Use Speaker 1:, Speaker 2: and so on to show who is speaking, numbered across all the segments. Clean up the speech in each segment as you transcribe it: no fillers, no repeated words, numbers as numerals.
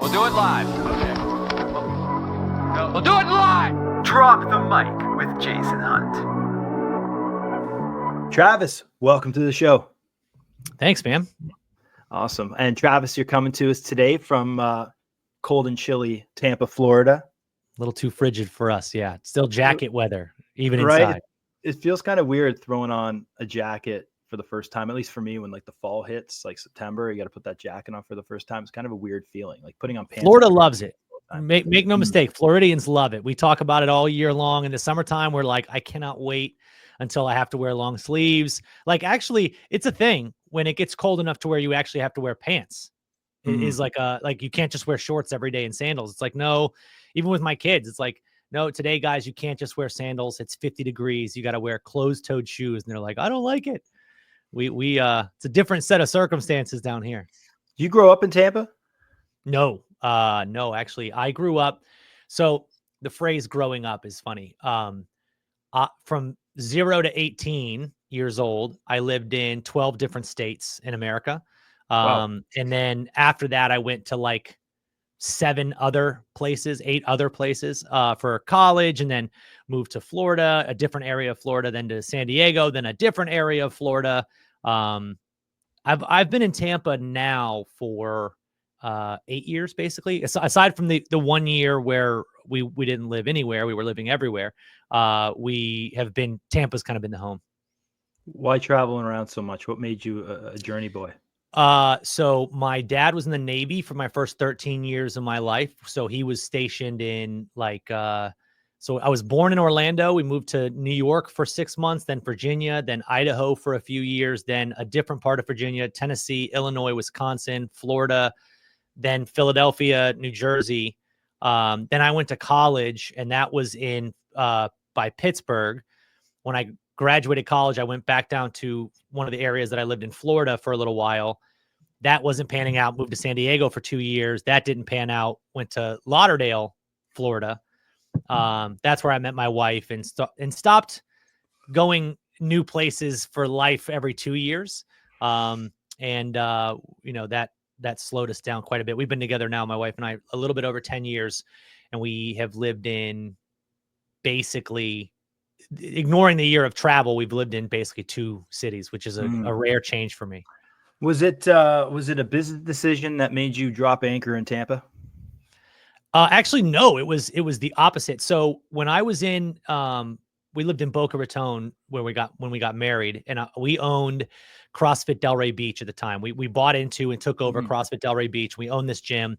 Speaker 1: We'll do it live. Okay. We'll do it live.
Speaker 2: Drop the mic with Jason Hunt. Travis, welcome to the show.
Speaker 3: Thanks, man.
Speaker 2: Awesome. And Travis, you're coming to us today from cold and chilly Tampa, Florida.
Speaker 3: A little too frigid for us. Yeah. Still jacket weather, even
Speaker 2: right?
Speaker 3: inside.
Speaker 2: It feels kind of weird throwing on a jacket for the first time, at least for me, when like the fall hits, like September, you got to put that jacket on for the first time. It's kind of a weird feeling, like putting on pants.
Speaker 3: Florida loves it. Make no mistake. Floridians love it. We talk about it all year long. In the summertime, we're like, I cannot wait until I have to wear long sleeves. Like, actually, it's a thing when it gets cold enough to where you actually have to wear pants. It is like you can't just wear shorts every day and sandals. It's like, no, even with my kids, it's like, no, today, guys, you can't just wear sandals. It's 50 degrees. You got to wear closed-toed shoes. And they're like, I don't like it. It's a different set of circumstances down here.
Speaker 2: You grow up in Tampa?
Speaker 3: No, actually I grew up. So the phrase growing up is funny. From 0 to 18 years old, I lived in 12 different states in America.
Speaker 2: Wow.
Speaker 3: And then after that, I went to like 8 other places for college, and then moved to Florida, a different area of Florida, then to San Diego, then a different area of Florida. I've been in Tampa now for 8 years, basically. Aside from the 1 year where we didn't live anywhere, we were living everywhere. Tampa's kind of been the home.
Speaker 2: Why traveling around so much? What made you a journey boy?
Speaker 3: So my dad was in the Navy for my first 13 years of my life. So he was stationed in so I was born in Orlando. We moved to New York for 6 months, then Virginia, then Idaho for a few years, then a different part of Virginia, Tennessee, Illinois, Wisconsin, Florida, then Philadelphia, New Jersey. Then I went to college, and that was by Pittsburgh. When I graduated college, I went back down to one of the areas that I lived in Florida for a little while. That wasn't panning out. Moved to San Diego for 2 years. That didn't pan out. Went to Lauderdale, Florida. That's where I met my wife, and stopped going new places for life every 2 years. That slowed us down quite a bit. We've been together now, my wife and I, a little bit over 10 years, and we have lived in basically, ignoring the year of travel, we've lived in basically 2 cities, which is a rare change for me.
Speaker 2: Was it a business decision that made you drop anchor in Tampa?
Speaker 3: Actually, no, it was the opposite. So when I was we lived in Boca Raton when we got married, and we owned CrossFit Delray Beach at the time. We bought into and took over CrossFit Delray Beach. We owned this gym,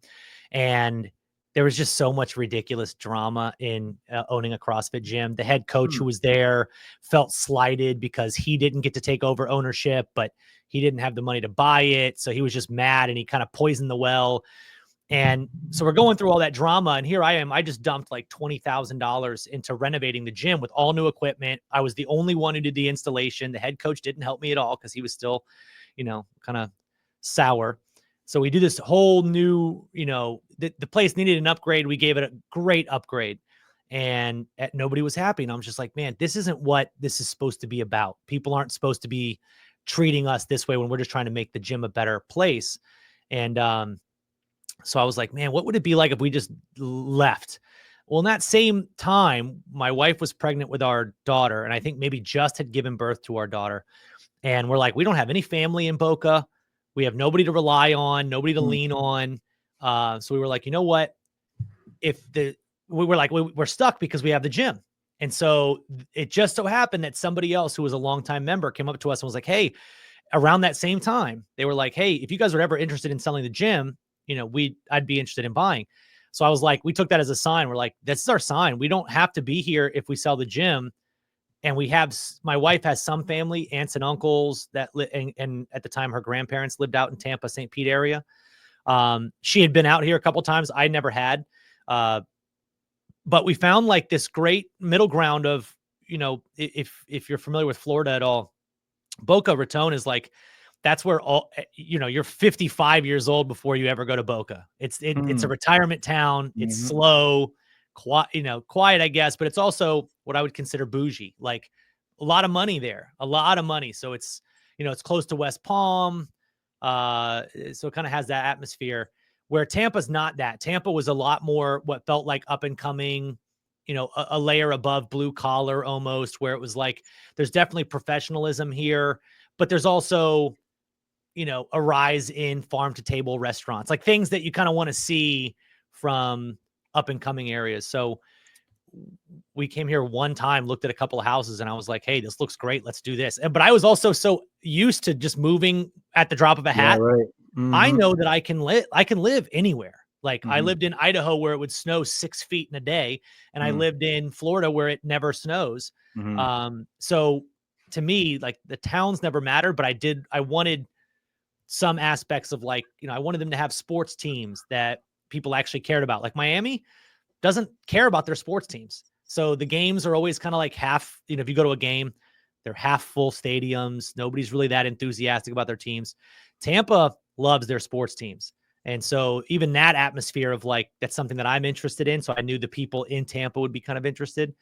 Speaker 3: and there was just so much ridiculous drama in owning a CrossFit gym. The head coach who was there felt slighted because he didn't get to take over ownership, but he didn't have the money to buy it. So he was just mad, and he kind of poisoned the well. And so we're going through all that drama, and here I am. I just dumped like $20,000 into renovating the gym with all new equipment. I was the only one who did the installation. The head coach didn't help me at all because he was still, kind of sour. So we do this whole new, the place needed an upgrade. We gave it a great upgrade, and nobody was happy. And I'm just like, man, this isn't what this is supposed to be about. People aren't supposed to be treating us this way when we're just trying to make the gym a better place. And, so I was like, man, what would it be like if we just left? Well, in that same time, my wife was pregnant with our daughter, and I think maybe just had given birth to our daughter. And we're like, we don't have any family in Boca. We have nobody to rely on, nobody to lean on. So we were like, you know what? We're stuck because we have the gym. And so it just so happened that somebody else who was a longtime member came up to us and was like, hey, around that same time, they were like, hey, if you guys were ever interested in selling the gym, I'd be interested in buying. So I was like, we took that as a sign. We're like, this is our sign. We don't have to be here if we sell the gym. And my wife has some family, aunts and uncles and at the time her grandparents lived out in Tampa, St. Pete area. She had been out here a couple times. I never had, but we found like this great middle ground of, if you're familiar with Florida at all, Boca Raton is like, that's where you're 55 years old before you ever go to Boca. It's a retirement town. It's slow, quiet, I guess, but it's also what I would consider bougie, like a lot of money there, a lot of money. So it's, it's close to West Palm. So it kind of has that atmosphere. where Tampa's not that. Tampa was a lot more what felt like up and coming, you know, a layer above blue collar almost, where it was like, there's definitely professionalism here, but there's also, you know, a rise in farm to table restaurants, like things that you kind of want to see from up and coming areas. So we came here one time, looked at a couple of houses, and I was like, hey, this looks great. Let's do this. But I was also so used to just moving at the drop of a hat.
Speaker 2: Right.
Speaker 3: I know that I can live anywhere. Like I
Speaker 2: Mhm.
Speaker 3: lived in Idaho where it would snow 6 feet in a day. And I
Speaker 2: Mhm.
Speaker 3: lived in Florida where it never snows.
Speaker 2: Mhm.
Speaker 3: So to me, like the towns never mattered, but I wanted some aspects of, like, you know, I wanted them to have sports teams that people actually cared about. Like Miami doesn't care about their sports teams. So the games are always kind of like half, you know, if you go to a game, they're half full stadiums. Nobody's really that enthusiastic about their teams. Tampa loves their sports teams. And so even that atmosphere of like, that's something that I'm interested in. So I knew the people in Tampa would be kind of interested.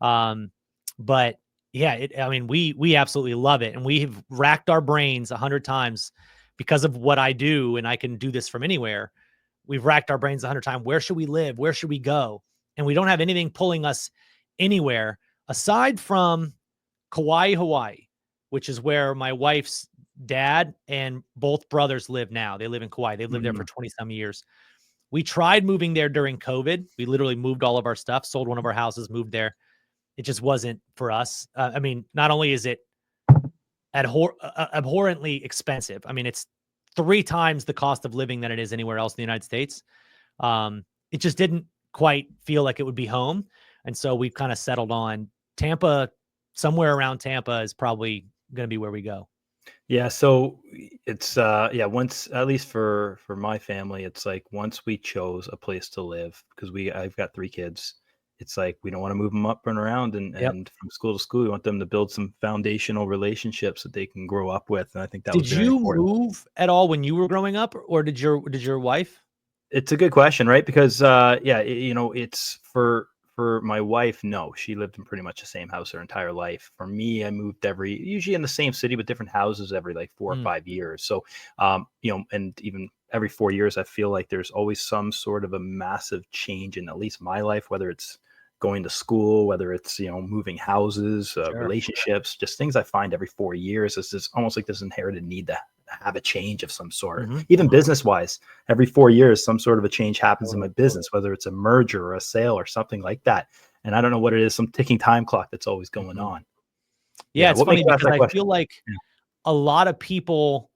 Speaker 3: But yeah, I mean, we absolutely love it. And we have racked our brains 100 times because of what I do. And I can do this from anywhere. We've racked our brains 100 times. Where should we live? Where should we go? And we don't have anything pulling us anywhere aside from Kauai, Hawaii, which is where my wife's dad and both brothers live now. They live in Kauai. They've lived there for 20 some years. We tried moving there during COVID. We literally moved all of our stuff, sold one of our houses, moved there. It just wasn't for us. I mean, not only is it abhorrently expensive. I mean, it's 3 times the cost of living than it is anywhere else in the United States. It just didn't quite feel like it would be home. And so we've kind of settled on Tampa. Somewhere around Tampa is probably going to be where we go.
Speaker 2: Yeah, so it's yeah, once, at least for my family, it's like once we chose a place to live, because I've got 3 kids. It's like we don't want to move them up and around, and
Speaker 3: Yep.
Speaker 2: and from school to school. We want them to build some foundational relationships that they can grow up with, and I think that was
Speaker 3: Did
Speaker 2: very
Speaker 3: you
Speaker 2: important.
Speaker 3: move at all when you were growing up, or did your wife?
Speaker 2: It's a good question, right? Because yeah, you know, it's for my wife. No, she lived in pretty much the same house her entire life. For me, I moved usually in the same city, but different houses every like 4 or 5 years. So, you know, and even every 4 years, I feel like there's always some sort of a massive change in at least my life, whether it's going to school, whether it's, you know, moving houses,
Speaker 3: Sure.
Speaker 2: relationships, just things I find every 4 years. It's just almost like this inherited need to have a change of some sort.
Speaker 3: Mhm.
Speaker 2: Even business wise, every 4 years, some sort of a change happens in my business, whether it's a merger or a sale or something like that. And I don't know what it is, some ticking time clock that's always going
Speaker 3: Mhm.
Speaker 2: on.
Speaker 3: Yeah,
Speaker 2: Yeah.
Speaker 3: it's
Speaker 2: What makes
Speaker 3: funny
Speaker 2: you ask
Speaker 3: because
Speaker 2: that
Speaker 3: I
Speaker 2: question?
Speaker 3: feel like
Speaker 2: Yeah.
Speaker 3: a lot of people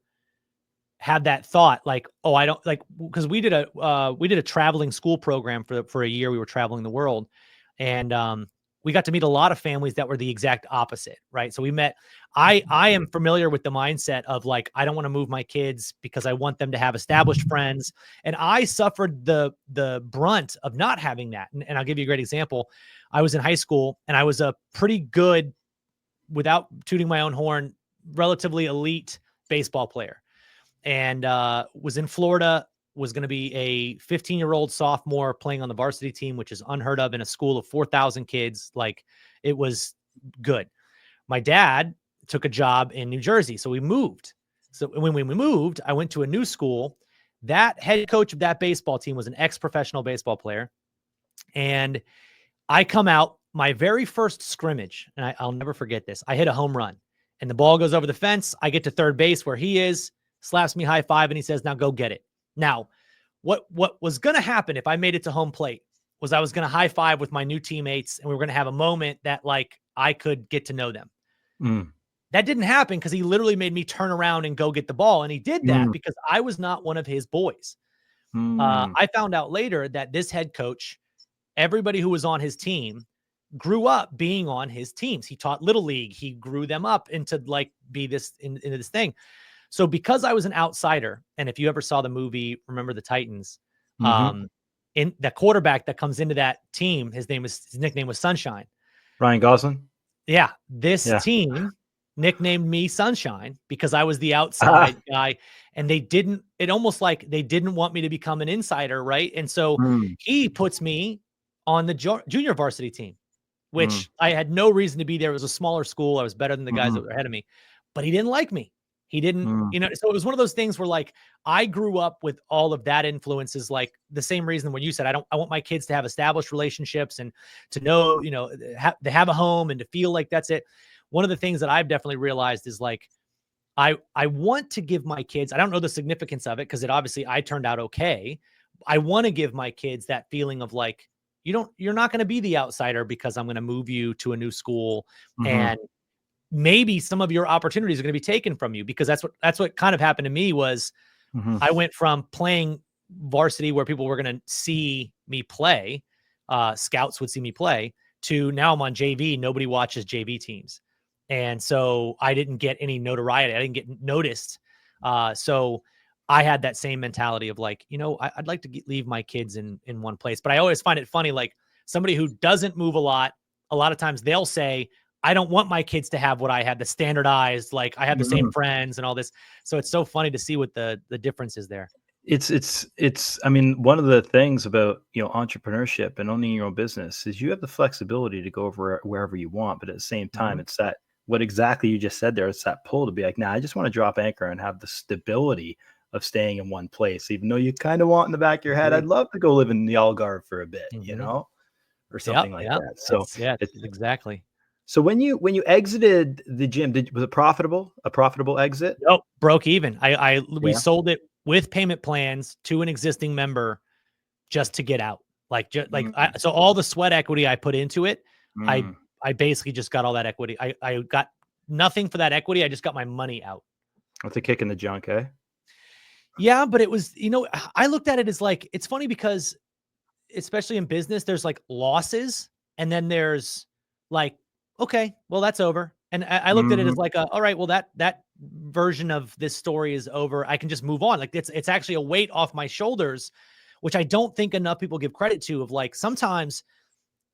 Speaker 3: have that thought, like, oh, I don't like, because we did a traveling school program for a year. We were traveling the world, and we got to meet a lot of families that were the exact opposite, right? So we met. I am familiar with the mindset of like, I don't want to move my kids because I want them to have established friends, and I suffered the brunt of not having that. And I'll give you a great example. I was in high school, and I was a pretty good, without tooting my own horn, relatively elite baseball player, and was in Florida, was going to be a 15-year-old sophomore playing on the varsity team, which is unheard of in a school of 4,000 kids. Like, it was good. My dad took a job in New Jersey, so we moved. So when we moved, I went to a new school. That head coach of that baseball team was an ex-professional baseball player. And I come out my very first scrimmage, and I'll never forget this. I hit a home run, and the ball goes over the fence. I get to third base where he is, slaps me high five, and he says, "Now go get it." Now, what was going to happen if I made it to home plate was I was going to high five with my new teammates, and we were going to have a moment that like I could get to know them.
Speaker 2: Mm,
Speaker 3: That didn't happen because he literally made me turn around and go get the ball, and he did that
Speaker 2: mm,
Speaker 3: because I was not one of his boys.
Speaker 2: mm,
Speaker 3: I found out later that this head coach, everybody who was on his team, grew up being on his teams. He taught little league. He grew them up into like be this into this thing. So because I was an outsider, and if you ever saw the movie Remember the Titans,
Speaker 2: hmm.
Speaker 3: in the quarterback that comes into that team, his nickname was Sunshine.
Speaker 2: Ryan Gosling.
Speaker 3: Yeah, this
Speaker 2: Yeah.
Speaker 3: team nicknamed me Sunshine because I was the
Speaker 2: Ah,
Speaker 3: outside guy, and it almost like they didn't want me to become an insider, right? And so
Speaker 2: mm,
Speaker 3: he puts me on the junior varsity team,
Speaker 2: mm,
Speaker 3: which I had no reason to be there. It was a smaller school. I was better than the guys that
Speaker 2: mhm,
Speaker 3: were ahead of me, but he didn't like me. He didn't,
Speaker 2: Mm.
Speaker 3: so it was one of those things where like I grew up with all of that influences, like the same reason when you said, I want my kids to have established relationships and to know, to have a home and to feel like that's it. One of the things that I've definitely realized is like, I want to give my kids, I don't know the significance of it because it obviously I turned out okay. I want to give my kids that feeling of like, you're not going to be the outsider because I'm going to move you to a new school and maybe some of your opportunities are going to be taken from you, because that's what kind of happened to me was I went from playing varsity where people were going to see me play, scouts would see me play, to now I'm on JV. Nobody watches JV teams. And so I didn't get any notoriety. I didn't get noticed. So I had that same mentality of like, I'd like to leave my kids in one place, but I always find it funny. Like somebody who doesn't move a lot of times they'll say, I don't want my kids to have what I had, the standardized, like I have the same friends and all this. So it's so funny to see what the difference is there.
Speaker 2: I mean, one of the things about, entrepreneurship and owning your own business is you have the flexibility to go over wherever you want. But at the same time, it's that what exactly you just said there. It's that pull to be like, nah, I just want to drop anchor and have the stability of staying in one place, even though you kind of want in the back of your head, I'd love to go live in the Algarve for a bit, or something like that. So
Speaker 3: exactly.
Speaker 2: So when you exited the gym, was it profitable? A profitable exit?
Speaker 3: Nope, broke even. We sold it with payment plans to an existing member just to get out. So all the sweat equity I put into it, I basically just got all that equity. I got nothing for that equity. I just got my money out.
Speaker 2: That's a kick in the junk, eh?
Speaker 3: Yeah, but it was, I looked at it as like, it's funny because especially in business, there's like losses and then there's like, okay, well, that's over. And I looked at it as like, all right, well, that version of this story is over. I can just move on. Like it's actually a weight off my shoulders, which I don't think enough people give credit to, of like, sometimes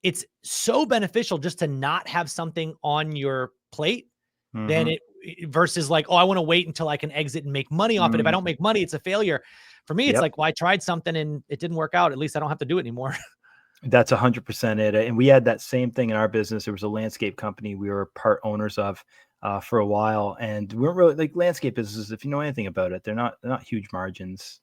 Speaker 3: it's so beneficial just to not have something on your plate than it versus like, oh, I want to wait until I can exit and make money off it. If I don't make money, it's a failure. For me, it's like, well, I tried something and it didn't work out. At least I don't have to do it anymore.
Speaker 2: That's 100% it. And we had that same thing in our business. There was a landscape company we were part owners of for a while. And we weren't really like landscape businesses. If you know anything about it, they're not huge margins,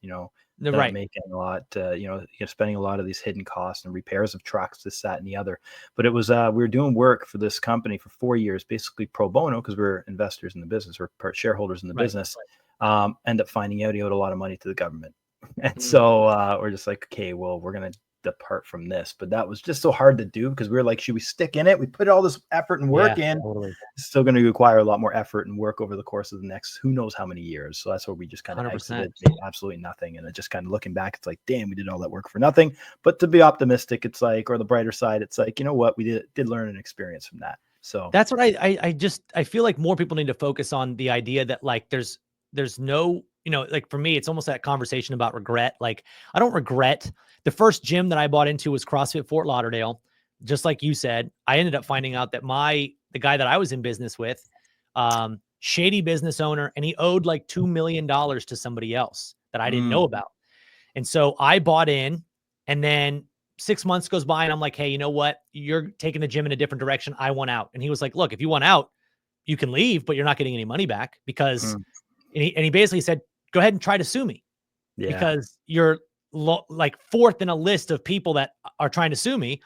Speaker 2: they're not making a lot, you're spending a lot of these hidden costs and repairs of trucks, this, that, and the other. But it was, we were doing work for this company for 4 years, basically pro bono, because we're investors in the business, we're part shareholders in the business. End up finding out he owed a lot of money to the government. And so we're just like, okay, well, we're going to depart from this. But that was just so hard to do because we were like, should we stick in it? We put all this effort and work in. Totally. It's still going to require a lot more effort and work over the course of the next who knows how many years. So that's where we just kind of exited, made absolutely nothing. And it just kind of looking back, it's like, damn, we did all that work for nothing. But to be optimistic, it's like, or the brighter side, it's like, you know what, we did learn an experience from that. So
Speaker 3: that's what I feel like more people need to focus on the idea that like there's no, like for me, it's almost that conversation about regret. Like I don't regret. The first gym that I bought into was CrossFit Fort Lauderdale. Just like you said, I ended up finding out that the guy that I was in business with, shady business owner, and he owed like $2 million to somebody else that I didn't know about. And so I bought in, and then 6 months goes by and I'm like, hey, you know what? You're taking the gym in a different direction. I want out. And he was like, look, if you want out, you can leave, but you're not getting any money back because, and he basically said, go ahead and try to sue me because you're like fourth in a list of people that are trying to sue me.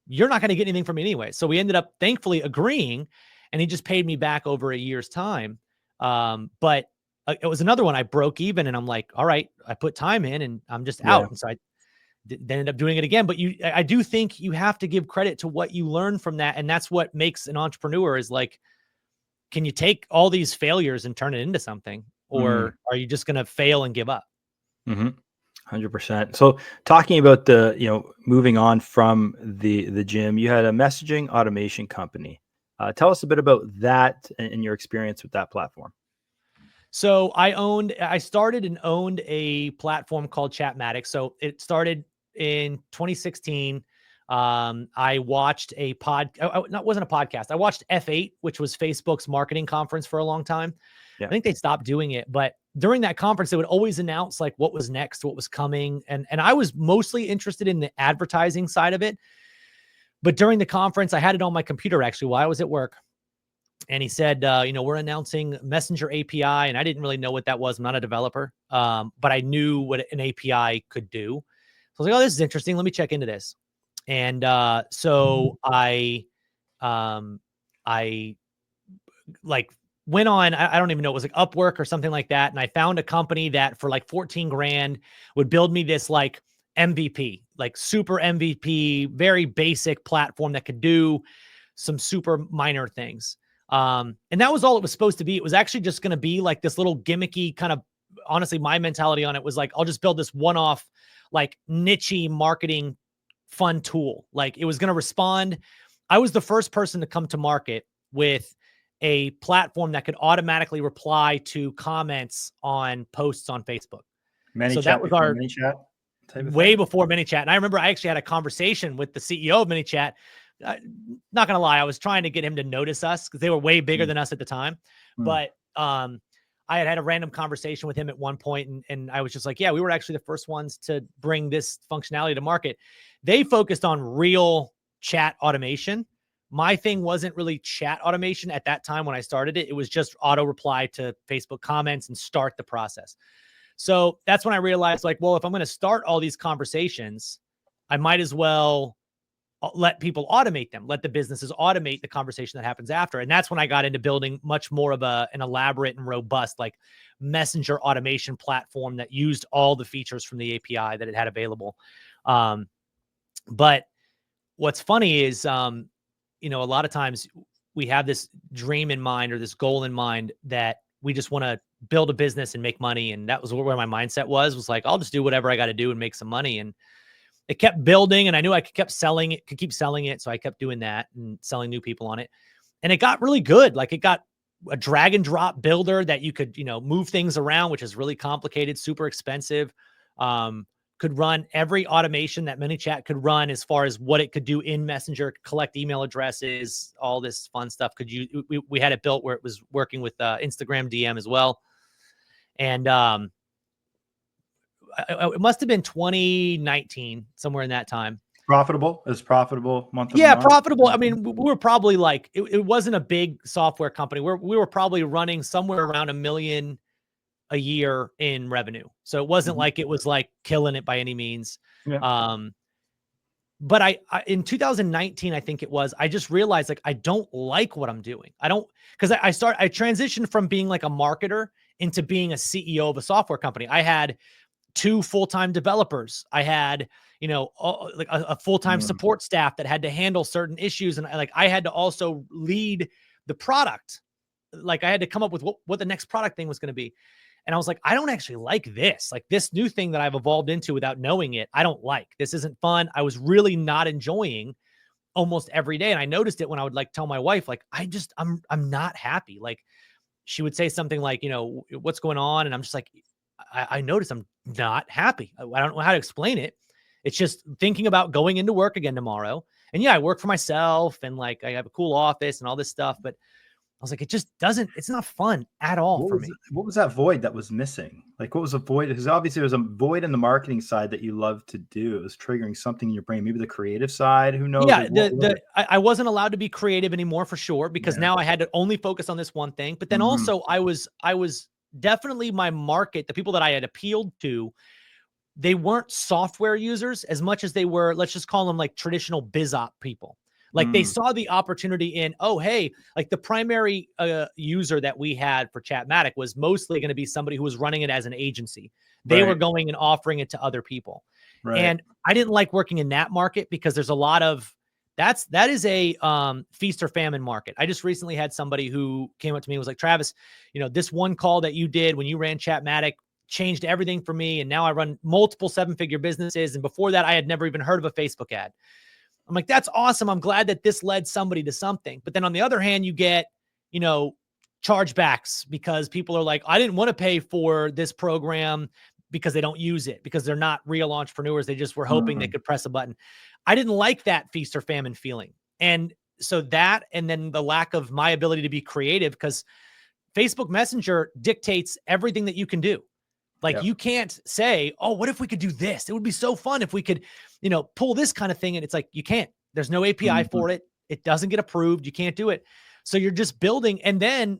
Speaker 3: You're not going to get anything from me anyway. So we ended up thankfully agreeing, and he just paid me back over a year's time. But it was another one. I broke even and I'm like, all right, I put time in and I'm just out. And so I ended up doing it again. But I do think you have to give credit to what you learn from that. And that's what makes an entrepreneur is like, can you take all these failures and turn it into something? Or are you just going to fail and give up?
Speaker 2: 100%. So talking about the, moving on from the gym, you had a messaging automation company. Tell us a bit about that and your experience with that platform.
Speaker 3: So I started and owned a platform called Chatmatic. So it started in 2016. I watched it wasn't a podcast. I watched F8, which was Facebook's marketing conference for a long time. I think they stopped doing it, but during that conference, they would always announce like what was next, what was coming. And I was mostly interested in the advertising side of it. But during the conference, I had it on my computer actually while I was at work. And he said, we're announcing Messenger API. And I didn't really know what that was. I'm not a developer, but I knew what an API could do. So I was like, oh, this is interesting. Let me check into this. And so I like went on, I don't even know, it was like Upwork or something like that. And I found a company that for like 14 grand would build me this like MVP, like super MVP, very basic platform that could do some super minor things. And that was all it was supposed to be. It was actually just going to be like this little gimmicky kind of, honestly, my mentality on it was like, I'll just build this one-off, like niche-y marketing fun tool. Like it was going to respond. I was the first person to come to market with a platform that could automatically reply to comments on posts on Facebook. So that was our way before ManyChat. And I remember I actually had a conversation with the CEO of ManyChat. Not going to lie, I was trying to get him to notice us because they were way bigger than us at the time. But I had a random conversation with him at one point, and I was just like, yeah, we were actually the first ones to bring this functionality to market. They focused on real chat automation. My thing wasn't really chat automation at that time when I started it. It was just auto reply to Facebook comments and start the process. So that's when I realized, like, well, if I'm going to start all these conversations, I might as well let people automate them, let the businesses automate the conversation that happens after. And that's when I got into building much more of an elaborate and robust, like messenger automation platform that used all the features from the API that it had available. But what's funny is, a lot of times we have this dream in mind or this goal in mind that we just want to build a business and make money. And that was where my mindset was like, I'll just do whatever I got to do and make some money. And it kept building, and I knew I could keep selling it. So I kept doing that and selling new people on it. And it got really good. Like it got a drag and drop builder that you could, move things around, which is really complicated, super expensive. Could run every automation that ManyChat could run as far as what it could do in Messenger, collect email addresses, all this fun stuff. We had it built where it was working with Instagram DM as well. And it must have been 2019, somewhere in that time.
Speaker 4: Profitable? Is profitable month?
Speaker 3: Yeah, profitable. I mean, we were probably like, it wasn't a big software company. We were probably running somewhere around $1 million a year in revenue. So it wasn't like it was like killing it by any means.
Speaker 4: Yeah.
Speaker 3: But I in 2019, I think it was, I just realized like, I don't like what I'm doing. Because I transitioned from being like a marketer into being a CEO of a software company. I had 2 full-time developers. I had, like a full-time support staff that had to handle certain issues. And I had to also lead the product. Like I had to come up with what the next product thing was going to be. And I was like, I don't actually like this. Like this new thing that I've evolved into without knowing it, I don't like. This isn't fun. I was really not enjoying almost every day. And I noticed it when I would like tell my wife, like, I'm not happy. Like she would say something like, what's going on? And I'm just like, I noticed I'm not happy. I don't know how to explain it. It's just thinking about going into work again tomorrow. And yeah, I work for myself and like I have a cool office and all this stuff, but I was like, it's not fun at all for me.
Speaker 4: What was that void that was missing? Like, what was a void? Because obviously there's a void in the marketing side that you love to do. It was triggering something in your brain, maybe the creative side, who knows?
Speaker 3: Yeah. I wasn't allowed to be creative anymore for sure, because now I had to only focus on this one thing. But then also I was definitely my market, the people that I had appealed to, they weren't software users as much as they were, let's just call them like traditional biz op people. Like they saw the opportunity in, oh, hey, like the primary user that we had for Chatmatic was mostly going to be somebody who was running it as an agency. They were going and offering it to other people. And I didn't like working in that market because there's a lot of, that is a feast or famine market. I just recently had somebody who came up to me and was like, Travis, this one call that you did when you ran Chatmatic changed everything for me. And now I run multiple 7-figure businesses. And before that, I had never even heard of a Facebook ad. I'm like, that's awesome. I'm glad that this led somebody to something. But then on the other hand, you get, chargebacks because people are like, I didn't want to pay for this program because they don't use it, because they're not real entrepreneurs. They just were hoping they could press a button. I didn't like that feast or famine feeling. And so that, and then the lack of my ability to be creative, because Facebook Messenger dictates everything that you can do. Like you can't say, oh, what if we could do this? It would be so fun if we could, pull this kind of thing. And it's like, you can't, there's no API for it. It doesn't get approved. You can't do it. So you're just building, and then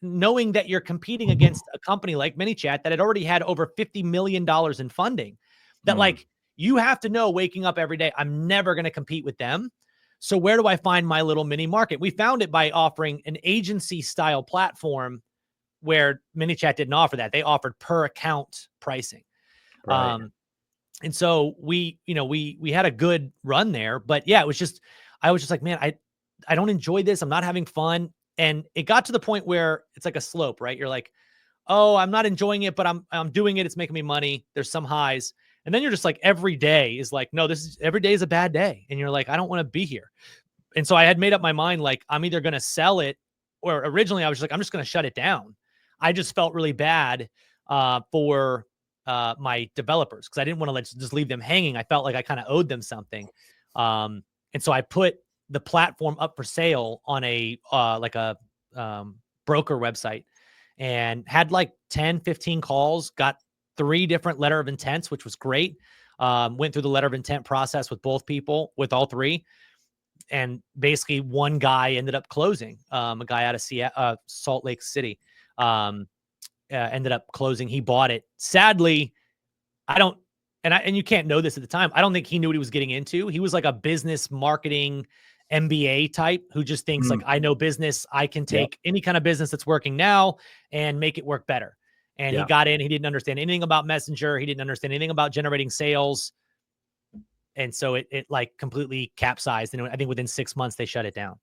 Speaker 3: knowing that you're competing against a company like ManyChat that had already had over $50 million in funding, that like you have to know waking up every day, I'm never going to compete with them. So where do I find my little mini market? We found it by offering an agency style platform where ManyChat didn't offer that. They offered per account pricing.
Speaker 2: Right.
Speaker 3: And so we had a good run there, but yeah, I was just like, man, I don't enjoy this. I'm not having fun. And it got to the point where it's like a slope, right? You're like, oh, I'm not enjoying it, but I'm doing it. It's making me money. There's some highs. And then you're just like, every day is like, no, every day is a bad day. And you're like, I don't want to be here. And so I had made up my mind, like, I'm either going to sell it, or originally I was like, I'm just going to shut it down. I just felt really bad for my developers, because I didn't want to just leave them hanging. I felt like I kind of owed them something. And so I put the platform up for sale on a broker website, and had like 10, 15 calls, got 3 different letter of intents, which was great. Went through the letter of intent process with with all 3. And basically one guy ended up closing, a guy out of Salt Lake City, ended up closing. He bought it. Sadly, and you can't know this at the time, I don't think he knew what he was getting into. He was like a business marketing MBA type who just thinks like, I know business. I can take any kind of business that's working now and make it work better. And he got in, he didn't understand anything about Messenger. He didn't understand anything about generating sales. And so it like completely capsized. And I think within 6 months they shut it down.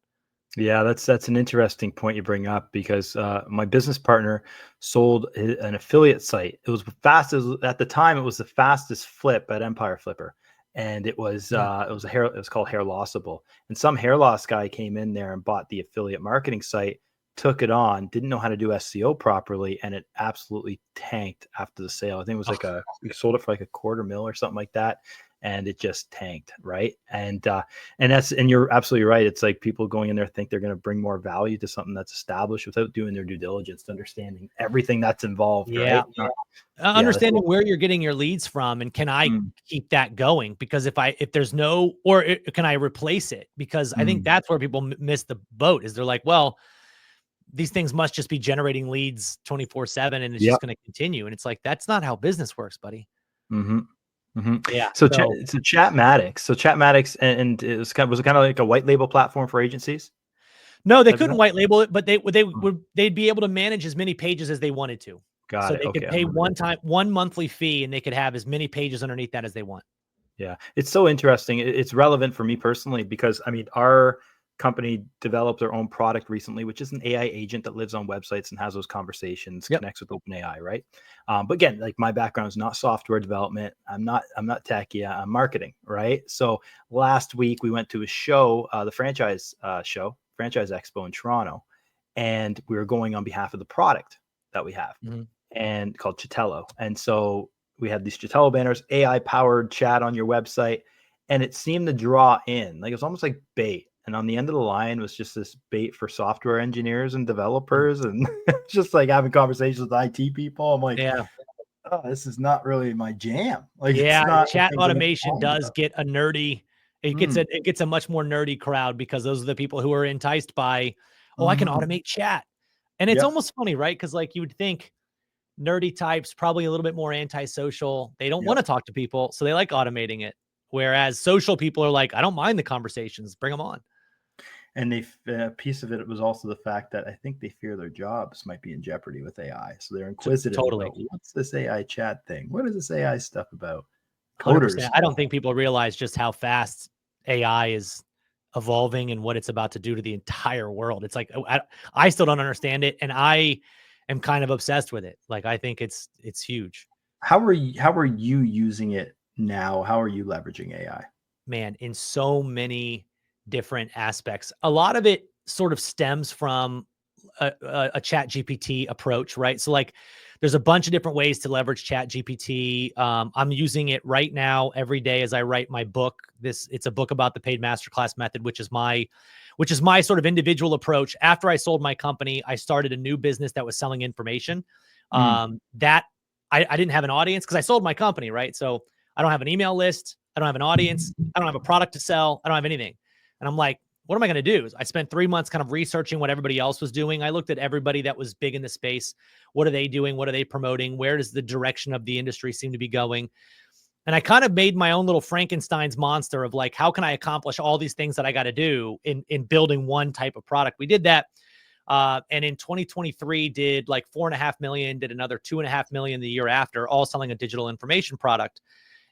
Speaker 2: Yeah, that's an interesting point you bring up, because my business partner sold an affiliate site. It was at the time, it was the fastest flip at Empire Flipper. And it was called Hair Lossable. And some hair loss guy came in there and bought the affiliate marketing site, took it on, didn't know how to do SEO properly, and it absolutely tanked after the sale. I think it was like we sold it for like $250,000 or something like that. And it just tanked, right? And you're absolutely right. It's like people going in there think they're going to bring more value to something that's established without doing their due diligence, understanding everything that's involved, right?
Speaker 3: Understanding where you're getting your leads from, and can I keep that going? Because if there's no, or can I replace it? Because I think that's where people miss the boat, is they're like, well, these things must just be generating leads 24/7 and it's just going to continue. And it's like, that's not how business works, buddy. Yeah.
Speaker 2: So Chatmatics, and it was kind of like a white label platform for agencies.
Speaker 3: No, they couldn't white label it, but they'd be able to manage as many pages as they wanted to.
Speaker 2: So
Speaker 3: they could pay one monthly fee, and they could have as many pages underneath that as they want.
Speaker 2: Yeah, it's so interesting. It's relevant for me personally, because I mean, our company developed their own product recently, which is an AI agent that lives on websites and has those conversations, connects with OpenAI, right? But again, like my background is not software development. I'm not techie. I'm marketing, right? So last week we went to a show, the franchise expo in Toronto, and we were going on behalf of the product that we have, and called Chatello. And so we had these Chatello banners, AI powered chat on your website, and it seemed to draw in, like it was almost like bait. And on the end of the line was just this bait for software engineers and developers, and just like having conversations with IT people. I'm like, oh, this is not really my jam. Like,
Speaker 3: chat automation does get a nerdy. It gets a much more nerdy crowd, because those are the people who are enticed by, I can automate chat. And it's almost funny, right? Because like you would think nerdy types, probably a little bit more antisocial. They don't want to talk to people, so they like automating it. Whereas social people are like, I don't mind the conversations, bring them on.
Speaker 4: And a piece of it was also the fact that I think they fear their jobs might be in jeopardy with AI. So they're inquisitive about, what's this AI chat thing? What is this AI stuff about? Coders.
Speaker 3: 100%. I don't think people realize just how fast AI is evolving and what it's about to do to the entire world. It's like, I still don't understand it, and I am kind of obsessed with it. Like, I think it's huge.
Speaker 4: How are you using it now? How are you leveraging AI?
Speaker 3: Man, in so many different aspects. A lot of it sort of stems from a chat GPT approach, right? So like there's a bunch of different ways to leverage chat GPT. I'm using it right now every day as I write my book. It's a book about the Paid Masterclass Method, which is my sort of individual approach. After I sold my company, I started a new business that was selling information. That I didn't have an audience, because I sold my company, right? So I don't have an email list. I don't have an audience. I don't have a product to sell. I don't have anything. And I'm like, what am I going to do? I spent 3 months kind of researching what everybody else was doing. I looked at everybody that was big in the space. What are they doing? What are they promoting? Where does the direction of the industry seem to be going? And I kind of made my own little Frankenstein's monster of like, how can I accomplish all these things that I got to do in building one type of product? We did that. And in 2023 did like 4.5 million, did another 2.5 million the year after, all selling a digital information product.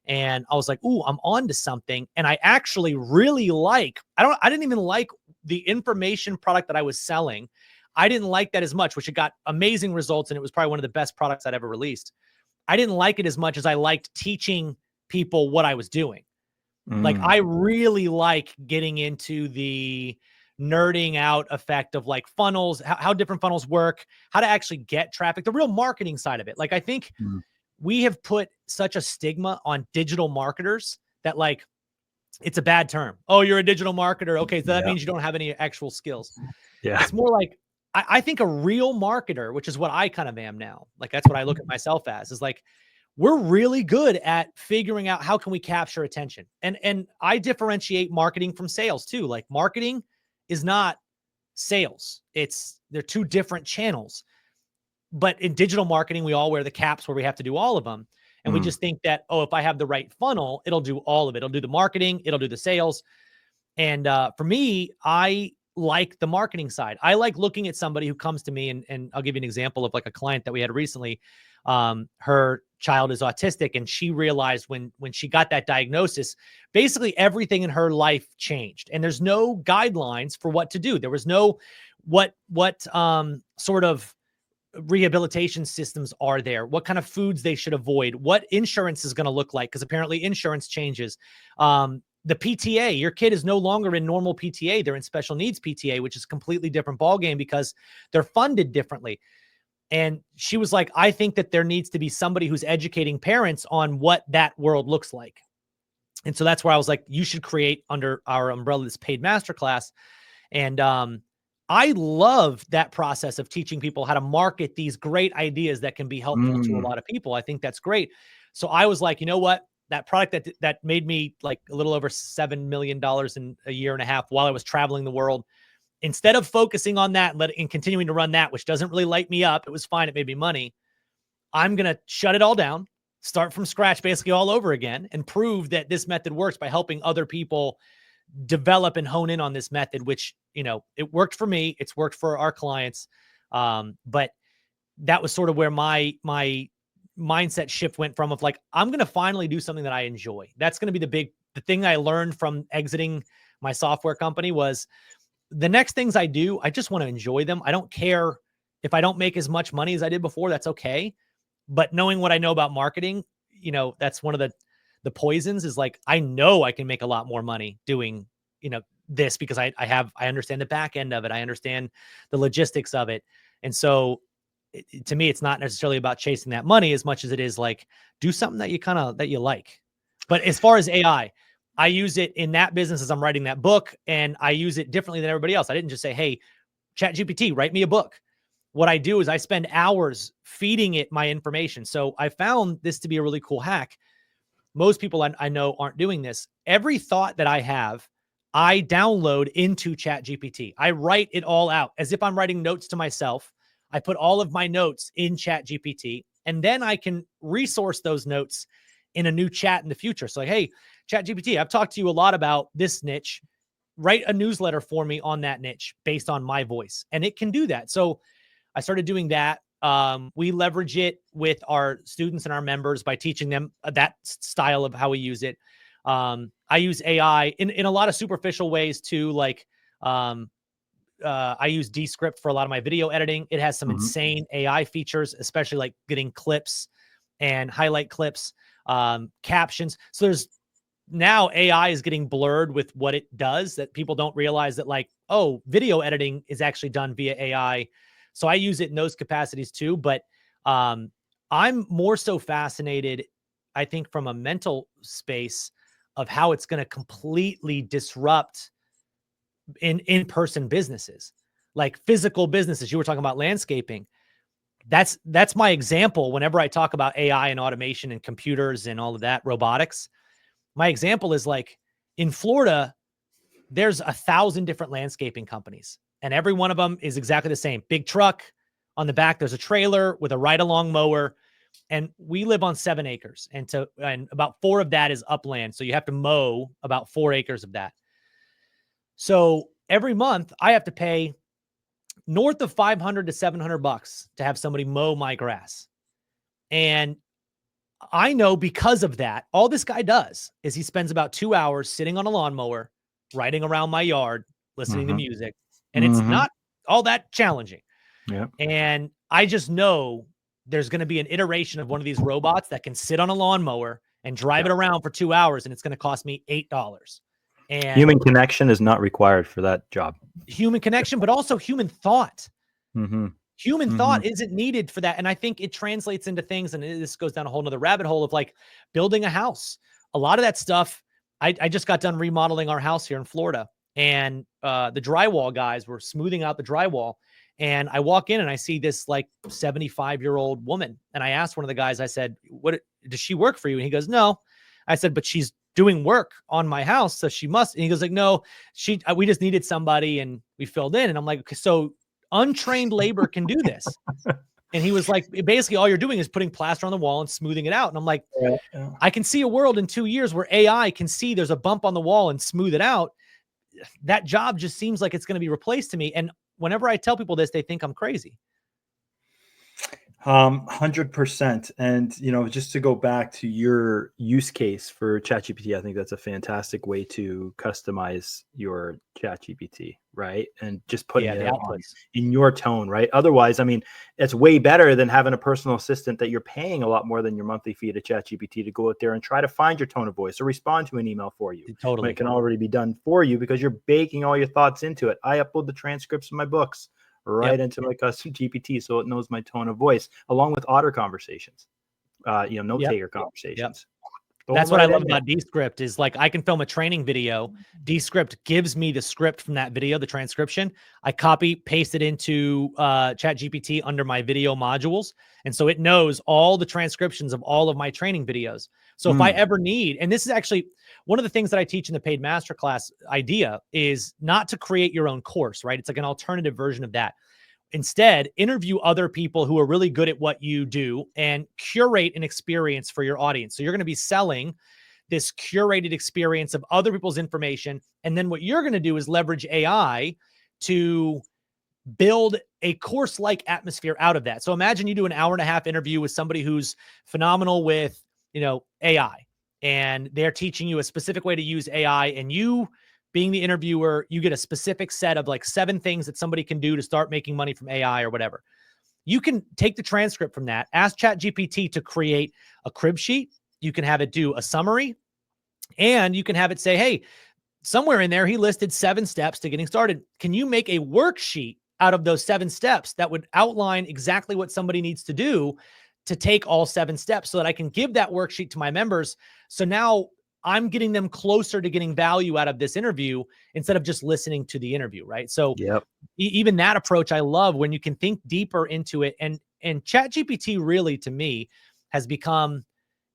Speaker 3: And I was like, ooh, I'm on to something. And I actually really I didn't even like the information product that I was selling. I didn't like that as much, which it got amazing results. And it was probably one of the best products I'd ever released. I didn't like it as much as I liked teaching people what I was doing. Like, I really like getting into the nerding out effect of like funnels, how different funnels work, how to actually get traffic, the real marketing side of it. Like, I think we have put such a stigma on digital marketers that like, it's a bad term. Oh, you're a digital marketer. Okay. So that means you don't have any actual skills.
Speaker 2: Yeah.
Speaker 3: It's more like, I think a real marketer, which is what I kind of am now. Like, that's what I look at myself as, is like, we're really good at figuring out how can we capture attention. And I differentiate marketing from sales too. Like, marketing is not sales. They're two different channels. But in digital marketing, we all wear the caps where we have to do all of them. And we just think that, oh, if I have the right funnel, it'll do all of it. It'll do the marketing, it'll do the sales. And for me, I like the marketing side. I like looking at somebody who comes to me, and I'll give you an example of like a client that we had recently. Her child is autistic, and she realized when she got that diagnosis, basically everything in her life changed, and there's no guidelines for what to do. There was no what sort of rehabilitation systems are there, what kind of foods they should avoid, what insurance is going to look like, because apparently insurance changes. The PTA, your kid is no longer in normal PTA. They're in special needs PTA, which is a completely different ballgame because they're funded differently. And she was like, I think that there needs to be somebody who's educating parents on what that world looks like. And so that's where I was like, you should create under our umbrella this Paid Masterclass. And I love that process of teaching people how to market these great ideas that can be helpful to a lot of people. I think that's great. So I was like, you know what? That product that made me like a little over $7 million in a year and a half while I was traveling the world, instead of focusing on that and continuing to run that, which doesn't really light me up, it was fine, it made me money, I'm going to shut it all down, start from scratch basically all over again, and prove that this method works by helping other people develop and hone in on this method, which, you know, it worked for me. It's worked for our clients. But that was sort of where my mindset shift went from, of like, I'm going to finally do something that I enjoy. That's going to be the thing I learned from exiting my software company was the next things I do, I just want to enjoy them. I don't care if I don't make as much money as I did before, that's okay. But knowing what I know about marketing, you know, that's one of the poisons, is like, I know I can make a lot more money doing, you know, this, because I understand the back end of it. I understand the logistics of it. And so to me, it's not necessarily about chasing that money as much as it is like, do something that you like. But as far as AI, I use it in that business as I'm writing that book, and I use it differently than everybody else. I didn't just say, hey, ChatGPT, write me a book. What I do is I spend hours feeding it my information. So I found this to be a really cool hack. Most people I know aren't doing this. Every thought that I have, I download into ChatGPT. I write it all out as if I'm writing notes to myself. I put all of my notes in ChatGPT, and then I can resource those notes in a new chat in the future. So like, hey, ChatGPT, I've talked to you a lot about this niche. Write a newsletter for me on that niche based on my voice. And it can do that. So I started doing that. We leverage it with our students and our members by teaching them that style of how we use it. I use AI in a lot of superficial ways too. Like, I use Descript for a lot of my video editing. It has some insane AI features, especially like getting clips and highlight clips, captions. So there's now AI is getting blurred with what it does, that people don't realize that, like, oh, video editing is actually done via AI. So I use it in those capacities too. But I'm more so fascinated, I think, from a mental space of how it's going to completely disrupt in-person businesses, like physical businesses. You were talking about landscaping. That's my example. Whenever I talk about AI and automation and computers and all of that, robotics, my example is like, in Florida, there's 1,000 different landscaping companies, and every one of them is exactly the same. Big truck on the back. There's a trailer with a ride-along mower, and we live on 7 acres, and about 4 of that is upland. So you have to mow about 4 acres of that. So every month I have to pay north of $500 to $700 to have somebody mow my grass. And I know because of that, all this guy does is he spends about 2 hours sitting on a lawnmower, riding around my yard, listening to music. And it's not all that challenging.
Speaker 2: Yeah.
Speaker 3: And I just know there's going to be an iteration of one of these robots that can sit on a lawnmower and drive it around for 2 hours, and it's going to cost me $8. And
Speaker 2: human connection is not required for that job.
Speaker 3: Human connection, but also human thought. Human thought isn't needed for that. And I think it translates into things, and this goes down a whole nother rabbit hole of like building a house. A lot of that stuff, I just got done remodeling our house here in Florida, and the drywall guys were smoothing out the drywall. And I walk in and I see this like 75-year-old woman. And I asked one of the guys, I said, "What does she work for you?" And he goes, "No." I said, "But she's doing work on my house, so she must." And he goes like, "No, we just needed somebody and we filled in." And I'm like, "Okay, so untrained labor can do this?" And he was like, "Basically all you're doing is putting plaster on the wall and smoothing it out." And I'm like, I can see a world in 2 years where AI can see there's a bump on the wall and smooth it out. That job just seems like it's going to be replaced to me. And whenever I tell people this, they think I'm crazy.
Speaker 2: 100%. And, just to go back to your use case for ChatGPT, I think that's a fantastic way to customize your ChatGPT, right? And just putting it on in your tone, right? Otherwise, I mean, it's way better than having a personal assistant that you're paying a lot more than your monthly fee to ChatGPT to go out there and try to find your tone of voice or respond to an email for you.
Speaker 3: Totally.
Speaker 2: When it can already be done for you because you're baking all your thoughts into it. I upload the transcripts of my books into my custom GPT, so it knows my tone of voice, along with otter conversations, note taker conversations.
Speaker 3: That's what I love about Descript is like I can film a training video. Descript gives me the script from that video, the transcription. I copy, paste it into ChatGPT under my video modules. And so it knows all the transcriptions of all of my training videos. So if I ever need, and this is actually one of the things that I teach in the Paid Masterclass idea is not to create your own course, right? It's like an alternative version of that. Instead, interview other people who are really good at what you do and curate an experience for your audience. So you're going to be selling this curated experience of other people's information. And then what you're going to do is leverage AI to build a course-like atmosphere out of that. So imagine you do an 1.5-hour interview with somebody who's phenomenal with, AI, and they're teaching you a specific way to use AI, and you, being the interviewer, you get a specific set of like 7 things that somebody can do to start making money from AI or whatever. You can take the transcript from that, ask ChatGPT to create a crib sheet. You can have it do a summary, and you can have it say, "Hey, somewhere in there, he listed 7 steps to getting started. Can you make a worksheet out of those 7 steps that would outline exactly what somebody needs to do to take all 7 steps so that I can give that worksheet to my members?" So now I'm getting them closer to getting value out of this interview instead of just listening to the interview, right? So even that approach I love, when you can think deeper into it. And ChatGPT really, to me, has become,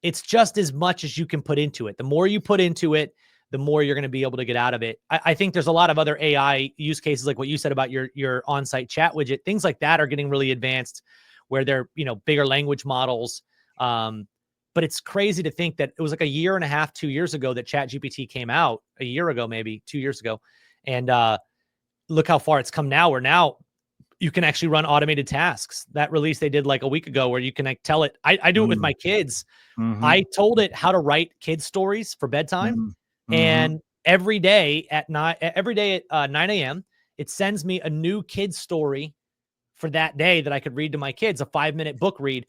Speaker 3: it's just as much as you can put into it. The more you put into it, the more you're going to be able to get out of it. I think there's a lot of other AI use cases, like what you said about your on-site chat widget. Things like that are getting really advanced, where they're, bigger language models. But it's crazy to think that it was like 1.5 years, 2 years ago that ChatGPT came out, a year ago, maybe 2 years ago. And look how far it's come now, where now you can actually run automated tasks. That release they did like a week ago, where you can like tell it, I do it with my kids. I told it how to write kids stories for bedtime. And every day at 9 a.m., it sends me a new kid's story for that day that I could read to my kids, a 5-minute book read.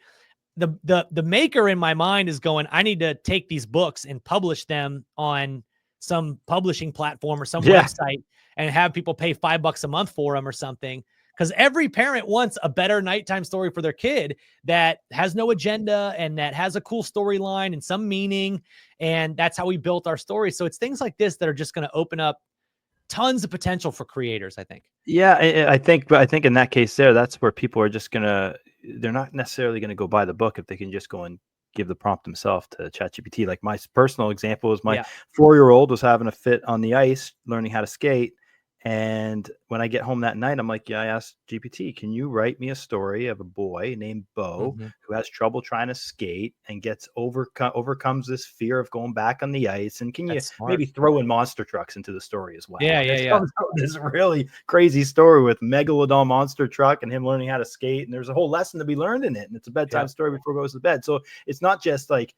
Speaker 3: The maker in my mind is going, I need to take these books and publish them on some publishing platform or some website and have people pay $5 a month for them or something. Because every parent wants a better nighttime story for their kid that has no agenda and that has a cool storyline and some meaning. And that's how we built our story. So it's things like this that are just going to open up tons of potential for creators, I think.
Speaker 2: Yeah, I think in that case there, that's where people are just they're not necessarily going to go buy the book if they can just go and give the prompt himself to ChatGPT. Like my personal example is my
Speaker 3: Yeah.
Speaker 2: 4-year-old was having a fit on the ice, learning how to skate. And when I get home that night, I'm like, yeah, I asked GPT, can you write me a story of a boy named Bo who has trouble trying to skate and gets overcomes this fear of going back on the ice? And can you
Speaker 3: That's smart.
Speaker 2: maybe throw in monster trucks into the story as well?
Speaker 3: Yeah,
Speaker 2: And
Speaker 3: yeah,
Speaker 2: it
Speaker 3: yeah.
Speaker 2: comes out this really crazy story with Megalodon monster truck and him learning how to skate. And there's a whole lesson to be learned in it. And it's a bedtime story before he goes to bed. So it's not just like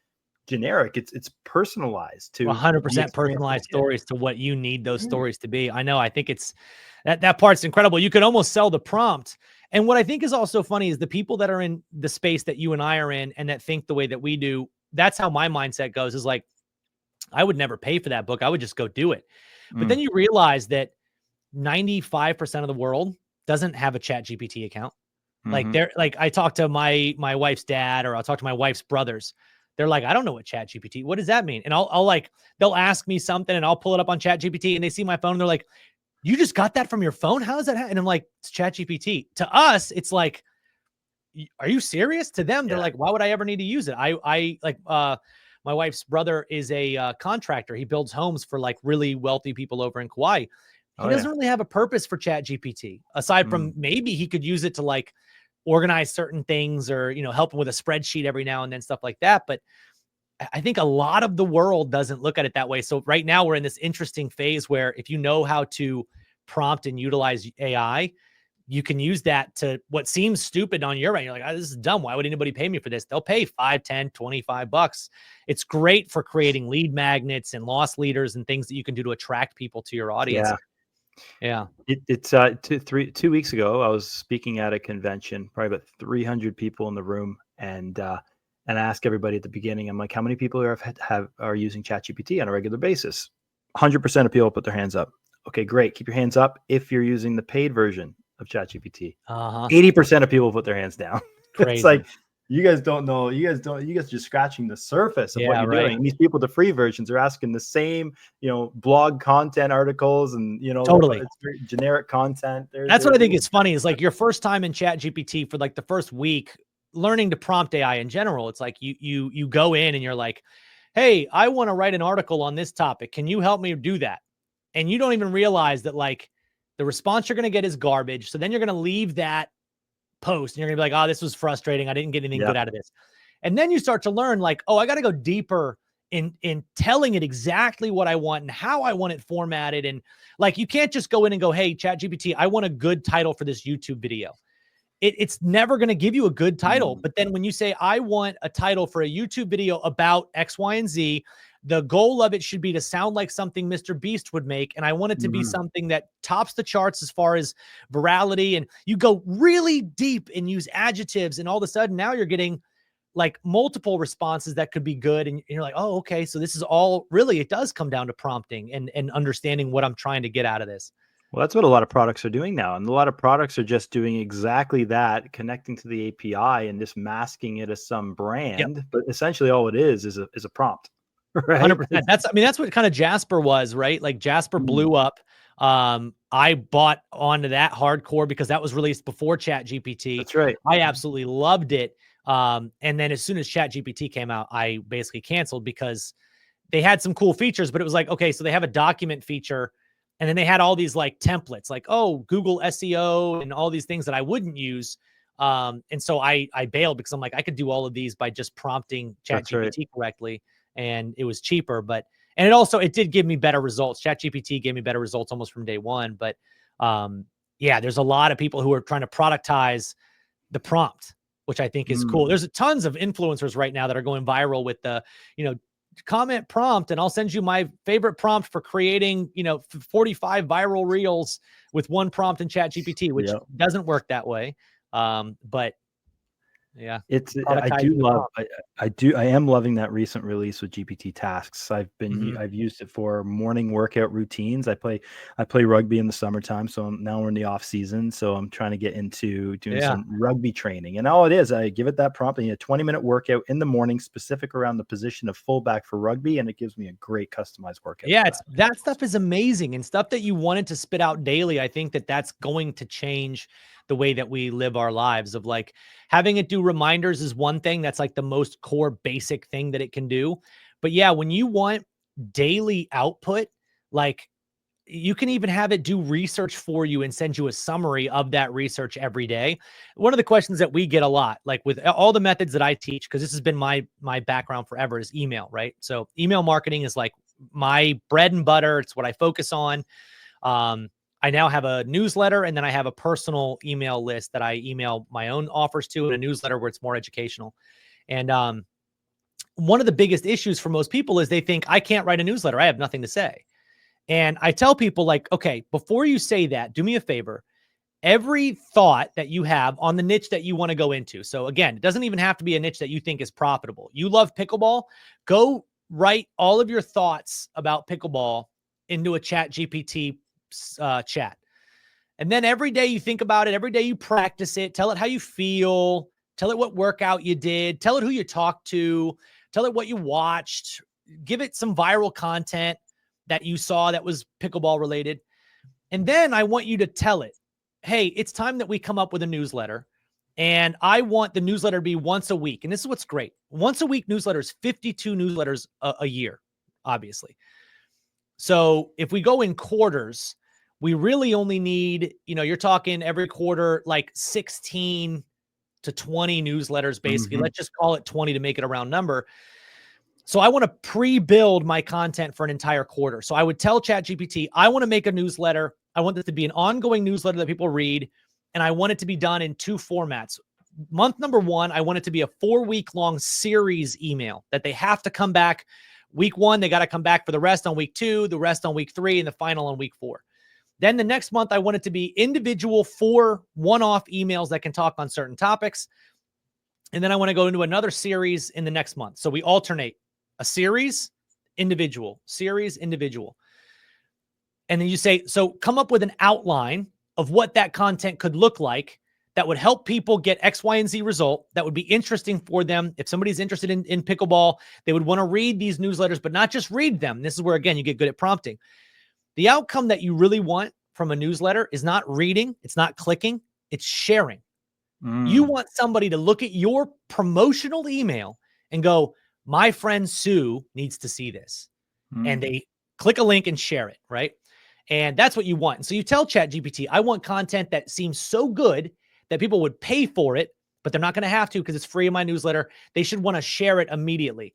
Speaker 2: generic, it's personalized to
Speaker 3: 100% personalized stories to what you need those stories to be. I know. I think it's that part's incredible. You could almost sell the prompt. And what I think is also funny is the people that are in the space that you and I are in and that think the way that we do. That's how my mindset goes, is like, I would never pay for that book. I would just go do it. But then you realize that 95% of the world doesn't have a ChatGPT account. Like I talk to my wife's dad, or I'll talk to my wife's brothers. They're like, I don't know what ChatGPT, what does that mean? And I'll like, they'll ask me something and I'll pull it up on ChatGPT and they see my phone and they're like, you just got that from your phone? How does that happen? And I'm like, it's ChatGPT. To us, it's like, are you serious? To them, they're like, why would I ever need to use it? I like, my wife's brother is a contractor. He builds homes for like really wealthy people over in Kauai. He doesn't really have a purpose for ChatGPT aside from maybe he could use it to like organize certain things, or, you know, help him with a spreadsheet every now and then, stuff like that. But I think a lot of the world doesn't look at it that way. So right now we're in this interesting phase where if you know how to prompt and utilize AI, you can use that to what seems stupid on your end. You're like, oh, this is dumb. Why would anybody pay me for this? They'll pay $5, $10, $25. It's great for creating lead magnets and loss leaders and things that you can do to attract people to your audience. Yeah.
Speaker 2: It's 2 weeks ago, I was speaking at a convention, probably about 300 people in the room, and I asked everybody at the beginning, I'm like, how many people are using ChatGPT on a regular basis? 100% of people put their hands up. Okay, great. Keep your hands up if you're using the paid version of ChatGPT. 80% of people put their hands down. It's like, you guys don't know. You guys are just scratching the surface of what you're doing. And these people, the free versions, are asking the same, you know, blog content articles and, you know, it's very generic content.
Speaker 3: That's what I think is funny, is like your first time in ChatGPT for like the first week, learning to prompt AI in general. It's like you go in and you're like, hey, I want to write an article on this topic. Can you help me do that? And you don't even realize that like the response you're going to get is garbage. So then you're going to leave that post and you're gonna be like, oh, this was frustrating. I didn't get anything good out of this. And then you start to learn like, oh, I got to go deeper in telling it exactly what I want and how I want it formatted. And like, you can't just go in and go, hey, ChatGPT, I want a good title for this YouTube video. It's never going to give you a good title. But then when you say, I want a title for a YouTube video about X, Y, and Z, the goal of it should be to sound like something Mr. Beast would make. And I want it to be something that tops the charts as far as virality. And you go really deep and use adjectives. And all of a sudden now you're getting like multiple responses that could be good. And you're like, oh, okay. So this is all really, it does come down to prompting and understanding what I'm trying to get out of this.
Speaker 2: Well, that's what a lot of products are doing now. And a lot of products are just doing exactly that, connecting to the API and just masking it as some brand. But essentially all it is a prompt. Right.
Speaker 3: 100%. That's what kind of Jasper was, right? Like Jasper blew up. I bought onto that hardcore because that was released before ChatGPT.
Speaker 2: That's right.
Speaker 3: I absolutely loved it. And then as soon as ChatGPT came out, I basically canceled because they had some cool features, but it was like, okay, so they have a document feature. And then they had all these like templates, like, oh, Google SEO and all these things that I wouldn't use. And so I bailed because I'm like, I could do all of these by just prompting ChatGPT correctly. And it was cheaper, and it did give me better results. ChatGPT gave me better results almost from day one. But yeah, there's a lot of people who are trying to productize the prompt, which I think is cool. There's tons of influencers right now that are going viral with the, comment prompt, and I'll send you my favorite prompt for creating, 45 viral reels with one prompt in ChatGPT, which doesn't work that way. But yeah,
Speaker 2: I am loving that recent release with GPT tasks. I've used it for morning workout routines. I play rugby in the summertime, so now we're in the off season, so I'm trying to get into doing some rugby training. And all it is, I give it that prompt and a 20-minute workout in the morning specific around the position of fullback for rugby, and it gives me a great customized workout.
Speaker 3: Yeah, that stuff is amazing, and stuff that you wanted to spit out daily. I think that's going to change the way that we live our lives, of like having it do reminders is one thing. That's like the most core basic thing that it can do. But yeah, when you want daily output, like you can even have it do research for you and send you a summary of that research every day. One of the questions that we get a lot, like with all the methods that I teach, because this has been my background forever, is email, right? So email marketing is like my bread and butter. It's what I focus on. I now have a newsletter, and then I have a personal email list that I email my own offers to, and a newsletter where it's more educational. And one of the biggest issues for most people is they think, I can't write a newsletter, I have nothing to say. And I tell people, like, okay, before you say that, do me a favor. Every thought that you have on the niche that you want to go into. So again, it doesn't even have to be a niche that you think is profitable. You love pickleball. Go write all of your thoughts about pickleball into a chat GPT chat. And then every day you think about it, every day you practice it, tell it how you feel, tell it what workout you did, tell it who you talked to, tell it what you watched, give it some viral content that you saw that was pickleball related. And then I want you to tell it, hey, it's time that we come up with a newsletter. And I want the newsletter to be once a week. And this is what's great. Once a week newsletters, 52 newsletters a year, obviously. So if we go in quarters, we really only need, you're talking every quarter, like 16 to 20 newsletters, basically. Mm-hmm. Let's just call it 20 to make it a round number. So I want to pre-build my content for an entire quarter. So I would tell ChatGPT, I want to make a newsletter. I want this to be an ongoing newsletter that people read. And I want it to be done in 2 formats. Month number 1, I want it to be a 4-week-long series email that they have to come back. Week 1, they got to come back for the rest on week 2, the rest on week 3, and the final on week 4. Then the next month, I want it to be individual 4 one-off emails that can talk on certain topics. And then I want to go into another series in the next month. So we alternate. A series, individual, series, individual. And then you say, so come up with an outline of what that content could look like that would help people get X, Y, and Z result that would be interesting for them. If somebody's interested in pickleball, they would want to read these newsletters, but not just read them. This is where, again, you get good at prompting. The outcome that you really want from a newsletter is not reading. It's not clicking. It's sharing. You want somebody to look at your promotional email and go, my friend Sue needs to see this. And they click a link and share it, right? And that's what you want. And so you tell ChatGPT, I want content that seems so good that people would pay for it, but they're not going to have to because it's free in my newsletter. They should want to share it immediately.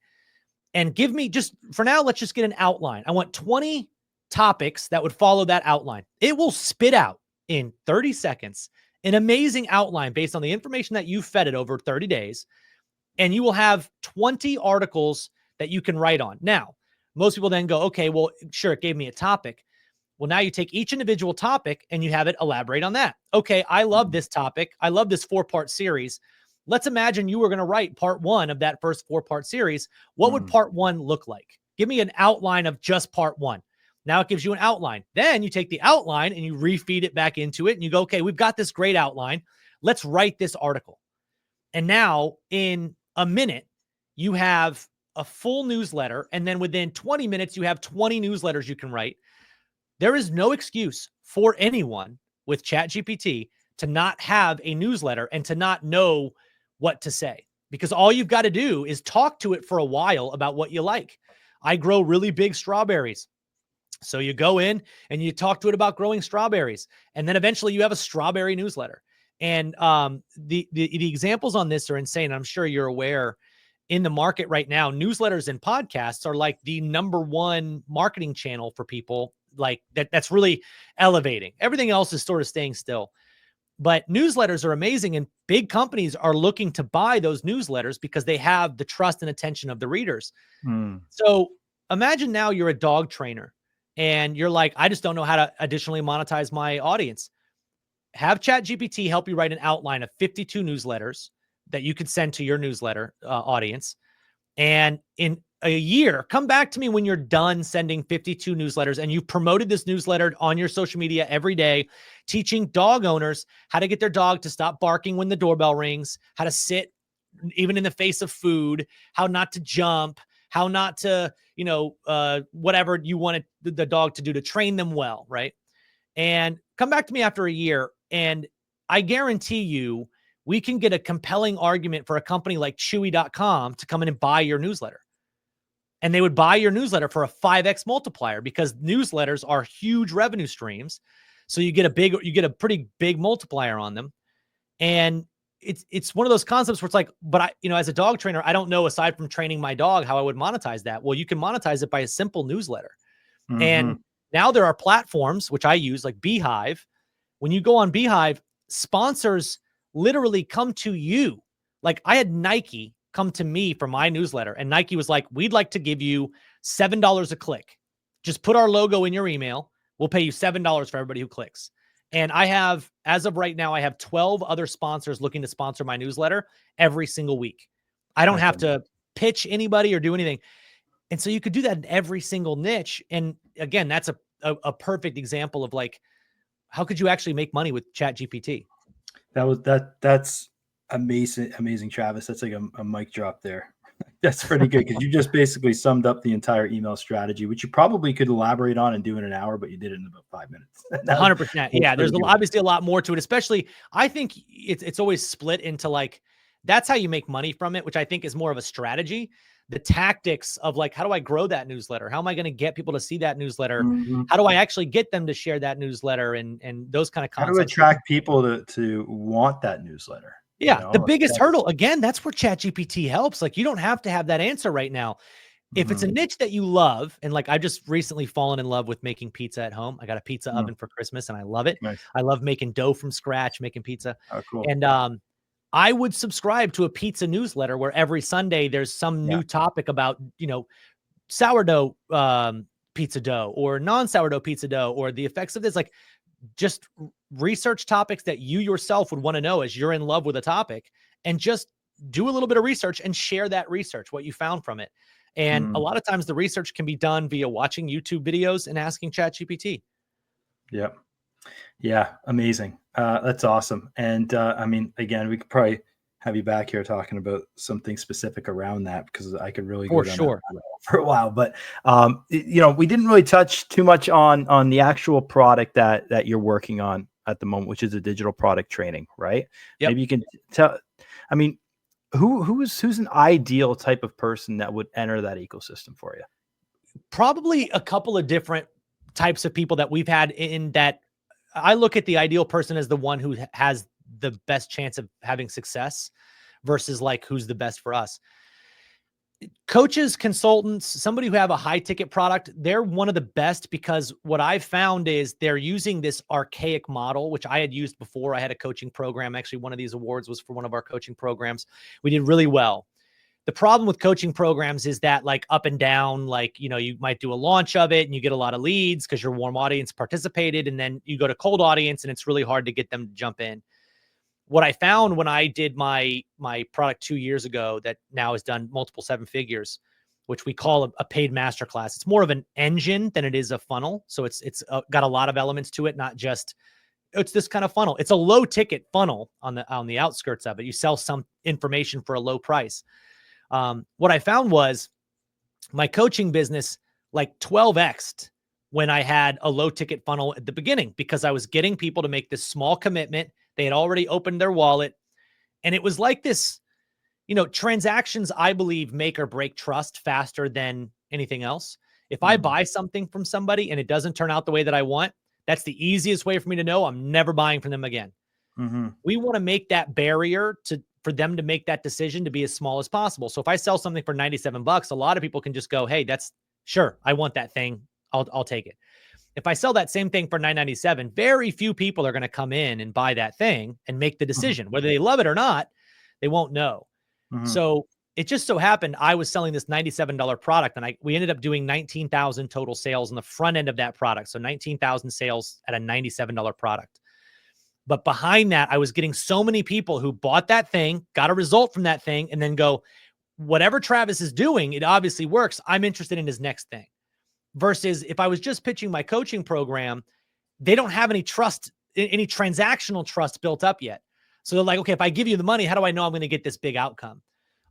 Speaker 3: And give me, just for now, let's just get an outline. I want 20 topics that would follow that outline. It will spit out in 30 seconds an amazing outline based on the information that you fed it over 30 days. And you will have 20 articles that you can write on. Now, most people then go, okay, well, sure, it gave me a topic. Well, now you take each individual topic and you have it elaborate on that. Okay, I love this topic. I love this 4-part series. Let's imagine you were going to write part 1 of that first 4-part series. What would part 1 look like? Give me an outline of just part 1. Now it gives you an outline. Then you take the outline and you refeed it back into it. And you go, okay, we've got this great outline. Let's write this article. And now in a minute, you have a full newsletter. And then within 20 minutes, you have 20 newsletters you can write. There is no excuse for anyone with ChatGPT to not have a newsletter and to not know what to say, because all you've got to do is talk to it for a while about what you like. I grow really big strawberries. So you go in and you talk to it about growing strawberries. And then eventually you have a strawberry newsletter. And the examples on this are insane. I'm sure you're aware in the market right now, newsletters and podcasts are like the #1 marketing channel for people, like that's really elevating. Everything else is sort of staying still. But newsletters are amazing, and big companies are looking to buy those newsletters because they have the trust and attention of the readers. So imagine now you're a dog trainer and you're like, I just don't know how to additionally monetize my audience. Have ChatGPT help you write an outline of 52 newsletters that you could send to your newsletter audience. And in a year, come back to me when you're done sending 52 newsletters and you've promoted this newsletter on your social media every day, teaching dog owners how to get their dog to stop barking when the doorbell rings, how to sit even in the face of food, how not to jump, how not to, whatever you wanted the dog to do to train them well, right? And come back to me after a year, and I guarantee you, we can get a compelling argument for a company like Chewy.com to come in and buy your newsletter. And they would buy your newsletter for a 5x multiplier because newsletters are huge revenue streams. So you get a pretty big multiplier on them. And it's one of those concepts where it's like, but as a dog trainer, I don't know, aside from training my dog, how I would monetize that. Well, you can monetize it by a simple newsletter.
Speaker 4: Mm-hmm.
Speaker 3: And now there are platforms, which I use, like Beehive. When you go on Beehive, sponsors literally come to you. Like I had Nike come to me for my newsletter, and Nike was like, we'd like to give you $7 a click. Just put our logo in your email. We'll pay you $7 for everybody who clicks. And as of right now, I have 12 other sponsors looking to sponsor my newsletter every single week. I don't have to pitch anybody or do anything. And so you could do that in every single niche. And again, that's a perfect example of like, how could you actually make money with ChatGPT?
Speaker 4: That's amazing, Travis. That's like a mic drop there. That's pretty good because you just basically summed up the entire email strategy, which you probably could elaborate on and do in an hour, but you did it in about 5 minutes.
Speaker 3: 100%. Yeah, there's obviously a lot more to it, especially I think it's always split into like, that's how you make money from it, which I think is more of a strategy. The tactics of like, how do I grow that newsletter? How am I going to get people to see that newsletter?
Speaker 4: Mm-hmm.
Speaker 3: How do I actually get them to share that newsletter and those kind of concepts?
Speaker 4: How to attract people to want that newsletter?
Speaker 3: Yeah. The biggest hurdle, again, that's where ChatGPT helps. Like you don't have to have that answer right now. If it's a niche that you love, and like I've just recently fallen in love with making pizza at home. I got a pizza oven for Christmas and I love it.
Speaker 4: Nice. I
Speaker 3: love making dough from scratch, making pizza.
Speaker 4: Oh, cool.
Speaker 3: And I would subscribe to a pizza newsletter where every Sunday there's some new topic about, sourdough pizza dough or non-sourdough pizza dough or the effects of this, like just research topics that you yourself would want to know as you're in love with a topic, and just do a little bit of research and share that research, what you found from it. And a lot of times the research can be done via watching YouTube videos and asking ChatGPT.
Speaker 4: Yep. Yeah. Amazing. That's awesome. And I mean, again, we could probably have you back here talking about something specific around that because I could really go down that for a while. But we didn't really touch too much on the actual product that you're working on at the moment, which is a digital product training, right?
Speaker 3: Yep.
Speaker 4: Maybe you can tell. I mean, who's an ideal type of person that would enter that ecosystem for you?
Speaker 3: Probably a couple of different types of people that we've had in that. I look at the ideal person as the one who has the best chance of having success versus like who's the best for us. Coaches, consultants, somebody who have a high ticket product, they're one of the best because what I've found is they're using this archaic model, which I had used before. I had a coaching program. Actually, one of these awards was for one of our coaching programs. We did really well. The problem with coaching programs is that like up and down, like, you might do a launch of it and you get a lot of leads because your warm audience participated. And then you go to cold audience and it's really hard to get them to jump in. What I found when I did my product 2 years ago that now has done multiple 7 figures, which we call a paid masterclass. It's more of an engine than it is a funnel. So it's got a lot of elements to it, not just it's this kind of funnel. It's a low ticket funnel on the outskirts of it. You sell some information for a low price. What I found was my coaching business like 12x'd when I had a low ticket funnel at the beginning because I was getting people to make this small commitment. They had already opened their wallet. And it was like this, transactions, I believe, make or break trust faster than anything else. If I buy something from somebody and it doesn't turn out the way that I want, that's the easiest way for me to know I'm never buying from them again. Mm-hmm. We want to make that barrier for them to make that decision to be as small as possible. So if I sell something for $97, a lot of people can just go, hey, that's sure. I want that thing. I'll take it. If I sell that same thing for $9.97, very few people are going to come in and buy that thing and make the decision. Whether they love it or not, they won't know. So it just so happened I was selling this $97 product and we ended up doing 19,000 total sales on the front end of that product. So 19,000 sales at a $97 product. But behind that, I was getting so many people who bought that thing, got a result from that thing, and then go, whatever Travis is doing, it obviously works. I'm interested in his next thing. Versus if I was just pitching my coaching program, they don't have any trust, any transactional trust built up yet. So they're like, okay, if I give you the money, how do I know I'm going to get this big outcome?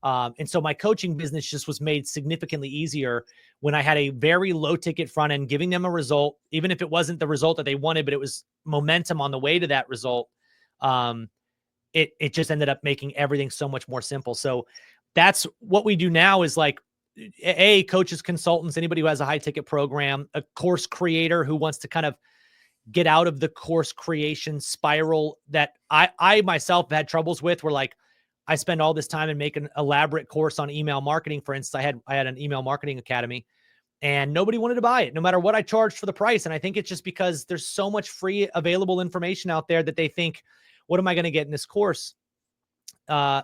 Speaker 3: And so my coaching business just was made significantly easier when I had a very low ticket front end, giving them a result, even if it wasn't the result that they wanted, but it was momentum on the way to that result. It just ended up making everything so much more simple. So that's what we do now is like coaches, consultants, anybody who has a high ticket program, a course creator who wants to kind of get out of the course creation spiral that I myself had troubles with, where like I spend all this time and make an elaborate course on email marketing. For instance, I had an email marketing academy and nobody wanted to buy it no matter what I charged for the price. And I think it's just because there's so much free available information out there that they think, what am I going to get in this course?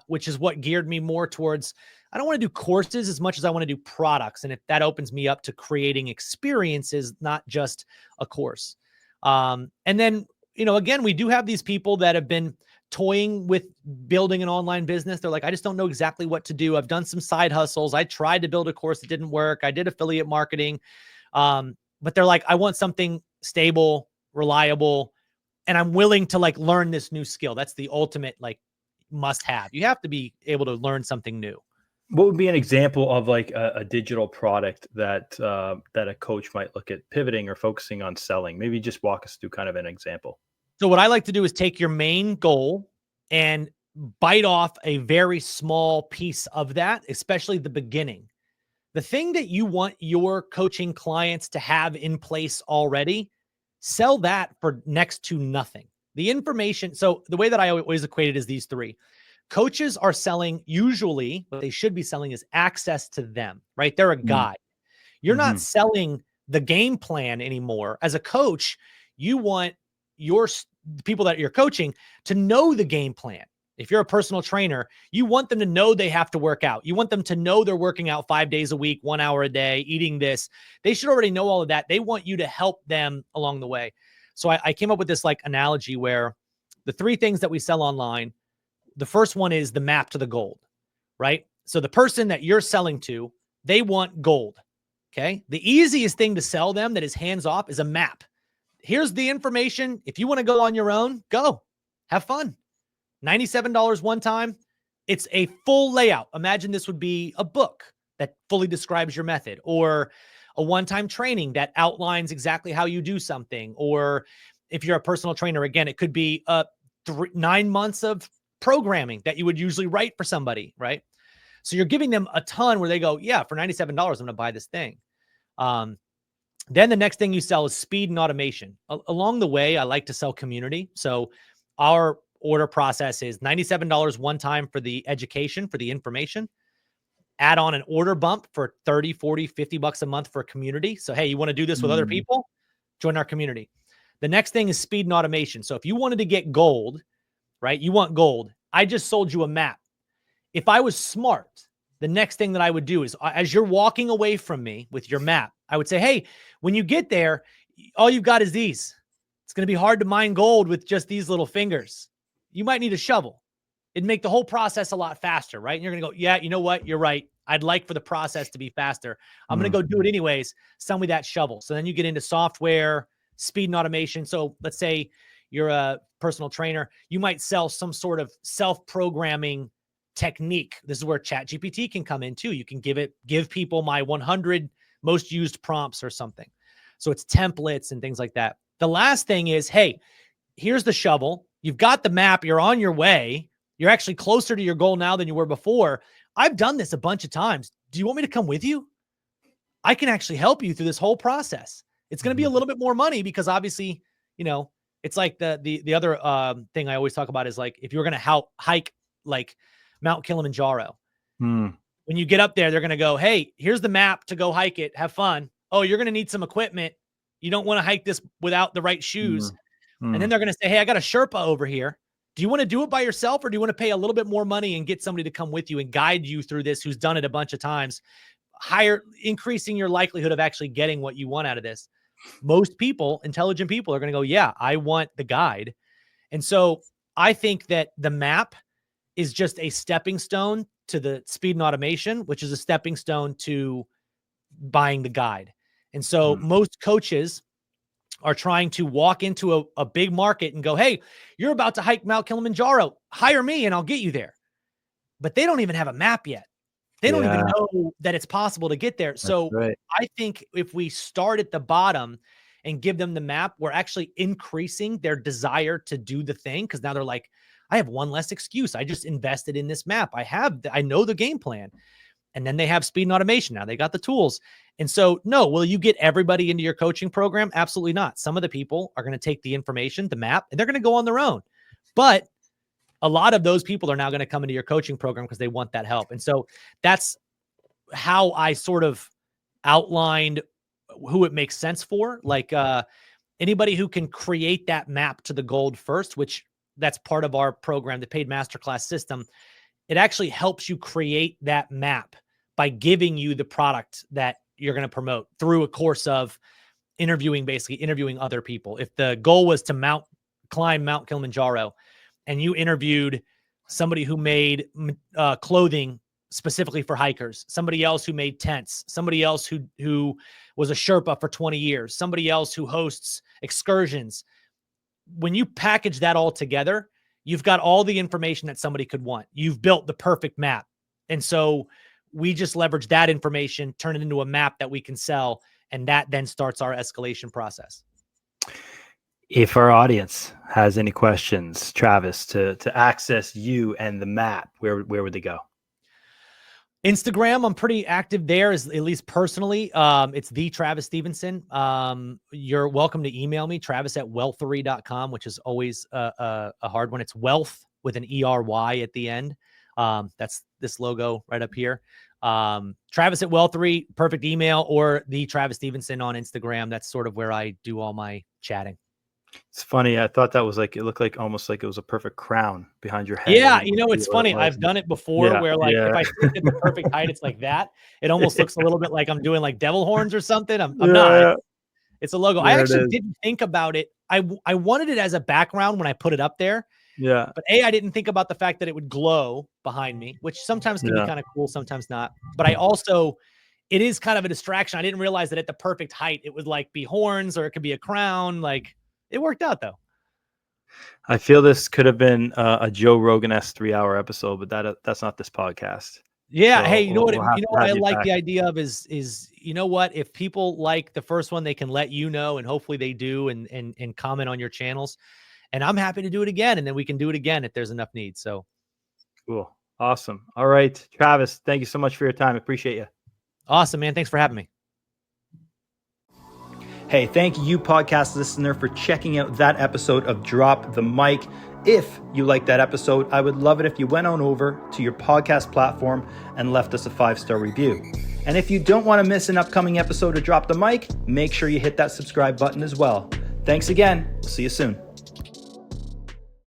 Speaker 3: Which is what geared me more towards, I don't want to do courses as much as I want to do products. And if that opens me up to creating experiences, not just a course. And then, again, we do have these people that have been toying with building an online business. They're like, I just don't know exactly what to do. I've done some side hustles. I tried to build a course that didn't work. I did affiliate marketing. But they're like, I want something stable, reliable, and I'm willing to like learn this new skill. That's the ultimate like must have. You have to be able to learn something new.
Speaker 2: What would be an example of like a digital product that that a coach might look at pivoting or focusing on selling? Maybe just walk us through kind of an example.
Speaker 3: So what I like to do is take your main goal and bite off a very small piece of that, especially the beginning. The thing that you want your coaching clients to have in place already, sell that for next to nothing. The information. So the way that I always equate it is these three. Coaches are selling, usually what they should be selling is access to them, right? They're a guide. You're not selling the game plan anymore. As a coach, you want the people that you're coaching to know the game plan. If you're a personal trainer, you want them to know they have to work out. You want them to know they're working out 5 days a week, 1 hour a day, eating this. They should already know all of that. They want you to help them along the way. So I came up with this like analogy where the three things that we sell online, the first one is the map to the gold, right? So the person that you're selling to, they want gold. Okay. The easiest thing to sell them that is hands off is a map. Here's the information. If you want to go on your own, go have fun. $97 one time. It's a full layout. Imagine this would be a book that fully describes your method, or a one-time training that outlines exactly how you do something. Or if you're a personal trainer, again, it could be 9 months of programming that you would usually write for somebody, right? So you're giving them a ton where they go, yeah, for $97, I'm going to buy this thing. Then the next thing you sell is speed and automation. Along the way, I like to sell community. So our order process is $97 one time for the education, for the information. Add on an order bump for 30, 40, 50 bucks a month for a community. So, hey, you want to do this with other people? Join our community. The next thing is speed and automation. So if you wanted to get gold, right? You want gold. I just sold you a map. If I was smart, the next thing that I would do is, as you're walking away from me with your map, I would say, hey, when you get there, all you've got is these. It's going to be hard to mine gold with just these little fingers. You might need a shovel. It'd make the whole process a lot faster, right? And you're going to go, yeah, you know what? You're right. I'd like for the process to be faster. I'm going to go do it anyways. Sell me that shovel. So then you get into software, speed and automation. So let's say you're a personal trainer. You might sell some sort of self-programming technique. This is where ChatGPT can come in too. You can give people my 100 most used prompts or something. So it's templates and things like that. The last thing is, hey, here's the shovel. You've got the map. You're on your way. You're actually closer to your goal now than you were before. I've done this a bunch of times. Do you want me to come with you? I can actually help you through this whole process. It's going to be a little bit more money because obviously, it's like the other thing I always talk about is like, if you're going to hike like Mount Kilimanjaro, when you get up there, they're going to go, hey, here's the map to go hike it. Have fun. Oh, you're going to need some equipment. You don't want to hike this without the right shoes. And then they're going to say, hey, I got a Sherpa over here. Do you want to do it by yourself, or do you want to pay a little bit more money and get somebody to come with you and guide you through this who's done it a bunch of times, increasing your likelihood of actually getting what you want out of this? Most people, intelligent people, are going to go, yeah, I want the guide. And so I think that the map is just a stepping stone to the speed and automation, which is a stepping stone to buying the guide. And so most coaches are trying to walk into a big market and go, hey, you're about to hike Mount Kilimanjaro. Hire me and I'll get you there. But they don't even have a map yet. They don't even know that it's possible to get there. So I think if we start at the bottom and give them the map, we're actually increasing their desire to do the thing. Because now they're like, I have one less excuse. I just invested in this map. I know the game plan. And then they have speed and automation. Now they got the tools. And so, no, will you get everybody into your coaching program? Absolutely not. Some of the people are going to take the information, the map, and they're going to go on their own. But a lot of those people are now going to come into your coaching program because they want that help. And so that's how I sort of outlined who it makes sense for. Like anybody who can create that map to the gold first, which that's part of our program, the Paid Masterclass system. It actually helps you create that map by giving you the product that you're going to promote through a course of basically interviewing other people. If the goal was to climb Mount Kilimanjaro, and you interviewed somebody who made clothing specifically for hikers, somebody else who made tents, somebody else who was a Sherpa for 20 years, somebody else who hosts excursions. When you package that all together, you've got all the information that somebody could want. You've built the perfect map. And so we just leverage that information, turn it into a map that we can sell, and that then starts our escalation process.
Speaker 2: If our audience has any questions, Travis, to access you and the map, where would they go?
Speaker 3: Instagram, I'm pretty active there, at least personally. It's the Travis Stephenson. You're welcome to email me, travis@wealthery.com, which is always a hard one. It's wealth with an ERY at the end. That's this logo right up here. Travis@wealthery, perfect email, or the Travis Stephenson on Instagram. That's sort of where I do all my chatting.
Speaker 2: It's funny. I thought that was it looked like almost like it was a perfect crown behind your head.
Speaker 3: Yeah. It's funny. I've done it before where if I think at the perfect height, it's like that. It almost looks a little bit like I'm doing like devil horns or something. I'm not. It's a logo. I actually didn't think about it. I wanted it as a background when I put it up there.
Speaker 2: Yeah.
Speaker 3: But I didn't think about the fact that it would glow behind me, which sometimes can be kind of cool, sometimes not. But it is kind of a distraction. I didn't realize that at the perfect height, it would like be horns or it could be a crown. Like, it worked out though.
Speaker 2: I feel this could have been a Joe Rogan-esque 3-hour episode, but that's not this podcast.
Speaker 3: Yeah. So hey, you know what I like the idea of is, you know what, if people like the first one, they can let you know, and hopefully they do and comment on your channels, and I'm happy to do it again. And then we can do it again if there's enough need. So
Speaker 2: cool. Awesome. All right, Travis, thank you so much for your time. I appreciate you.
Speaker 3: Awesome, man. Thanks for having me.
Speaker 2: Hey, thank you, podcast listener, for checking out that episode of Drop the Mic. If you like that episode, I would love it if you went on over to your podcast platform and left us a 5-star review. And if you don't want to miss an upcoming episode of Drop the Mic, make sure you hit that subscribe button as well. Thanks again. We'll see you soon.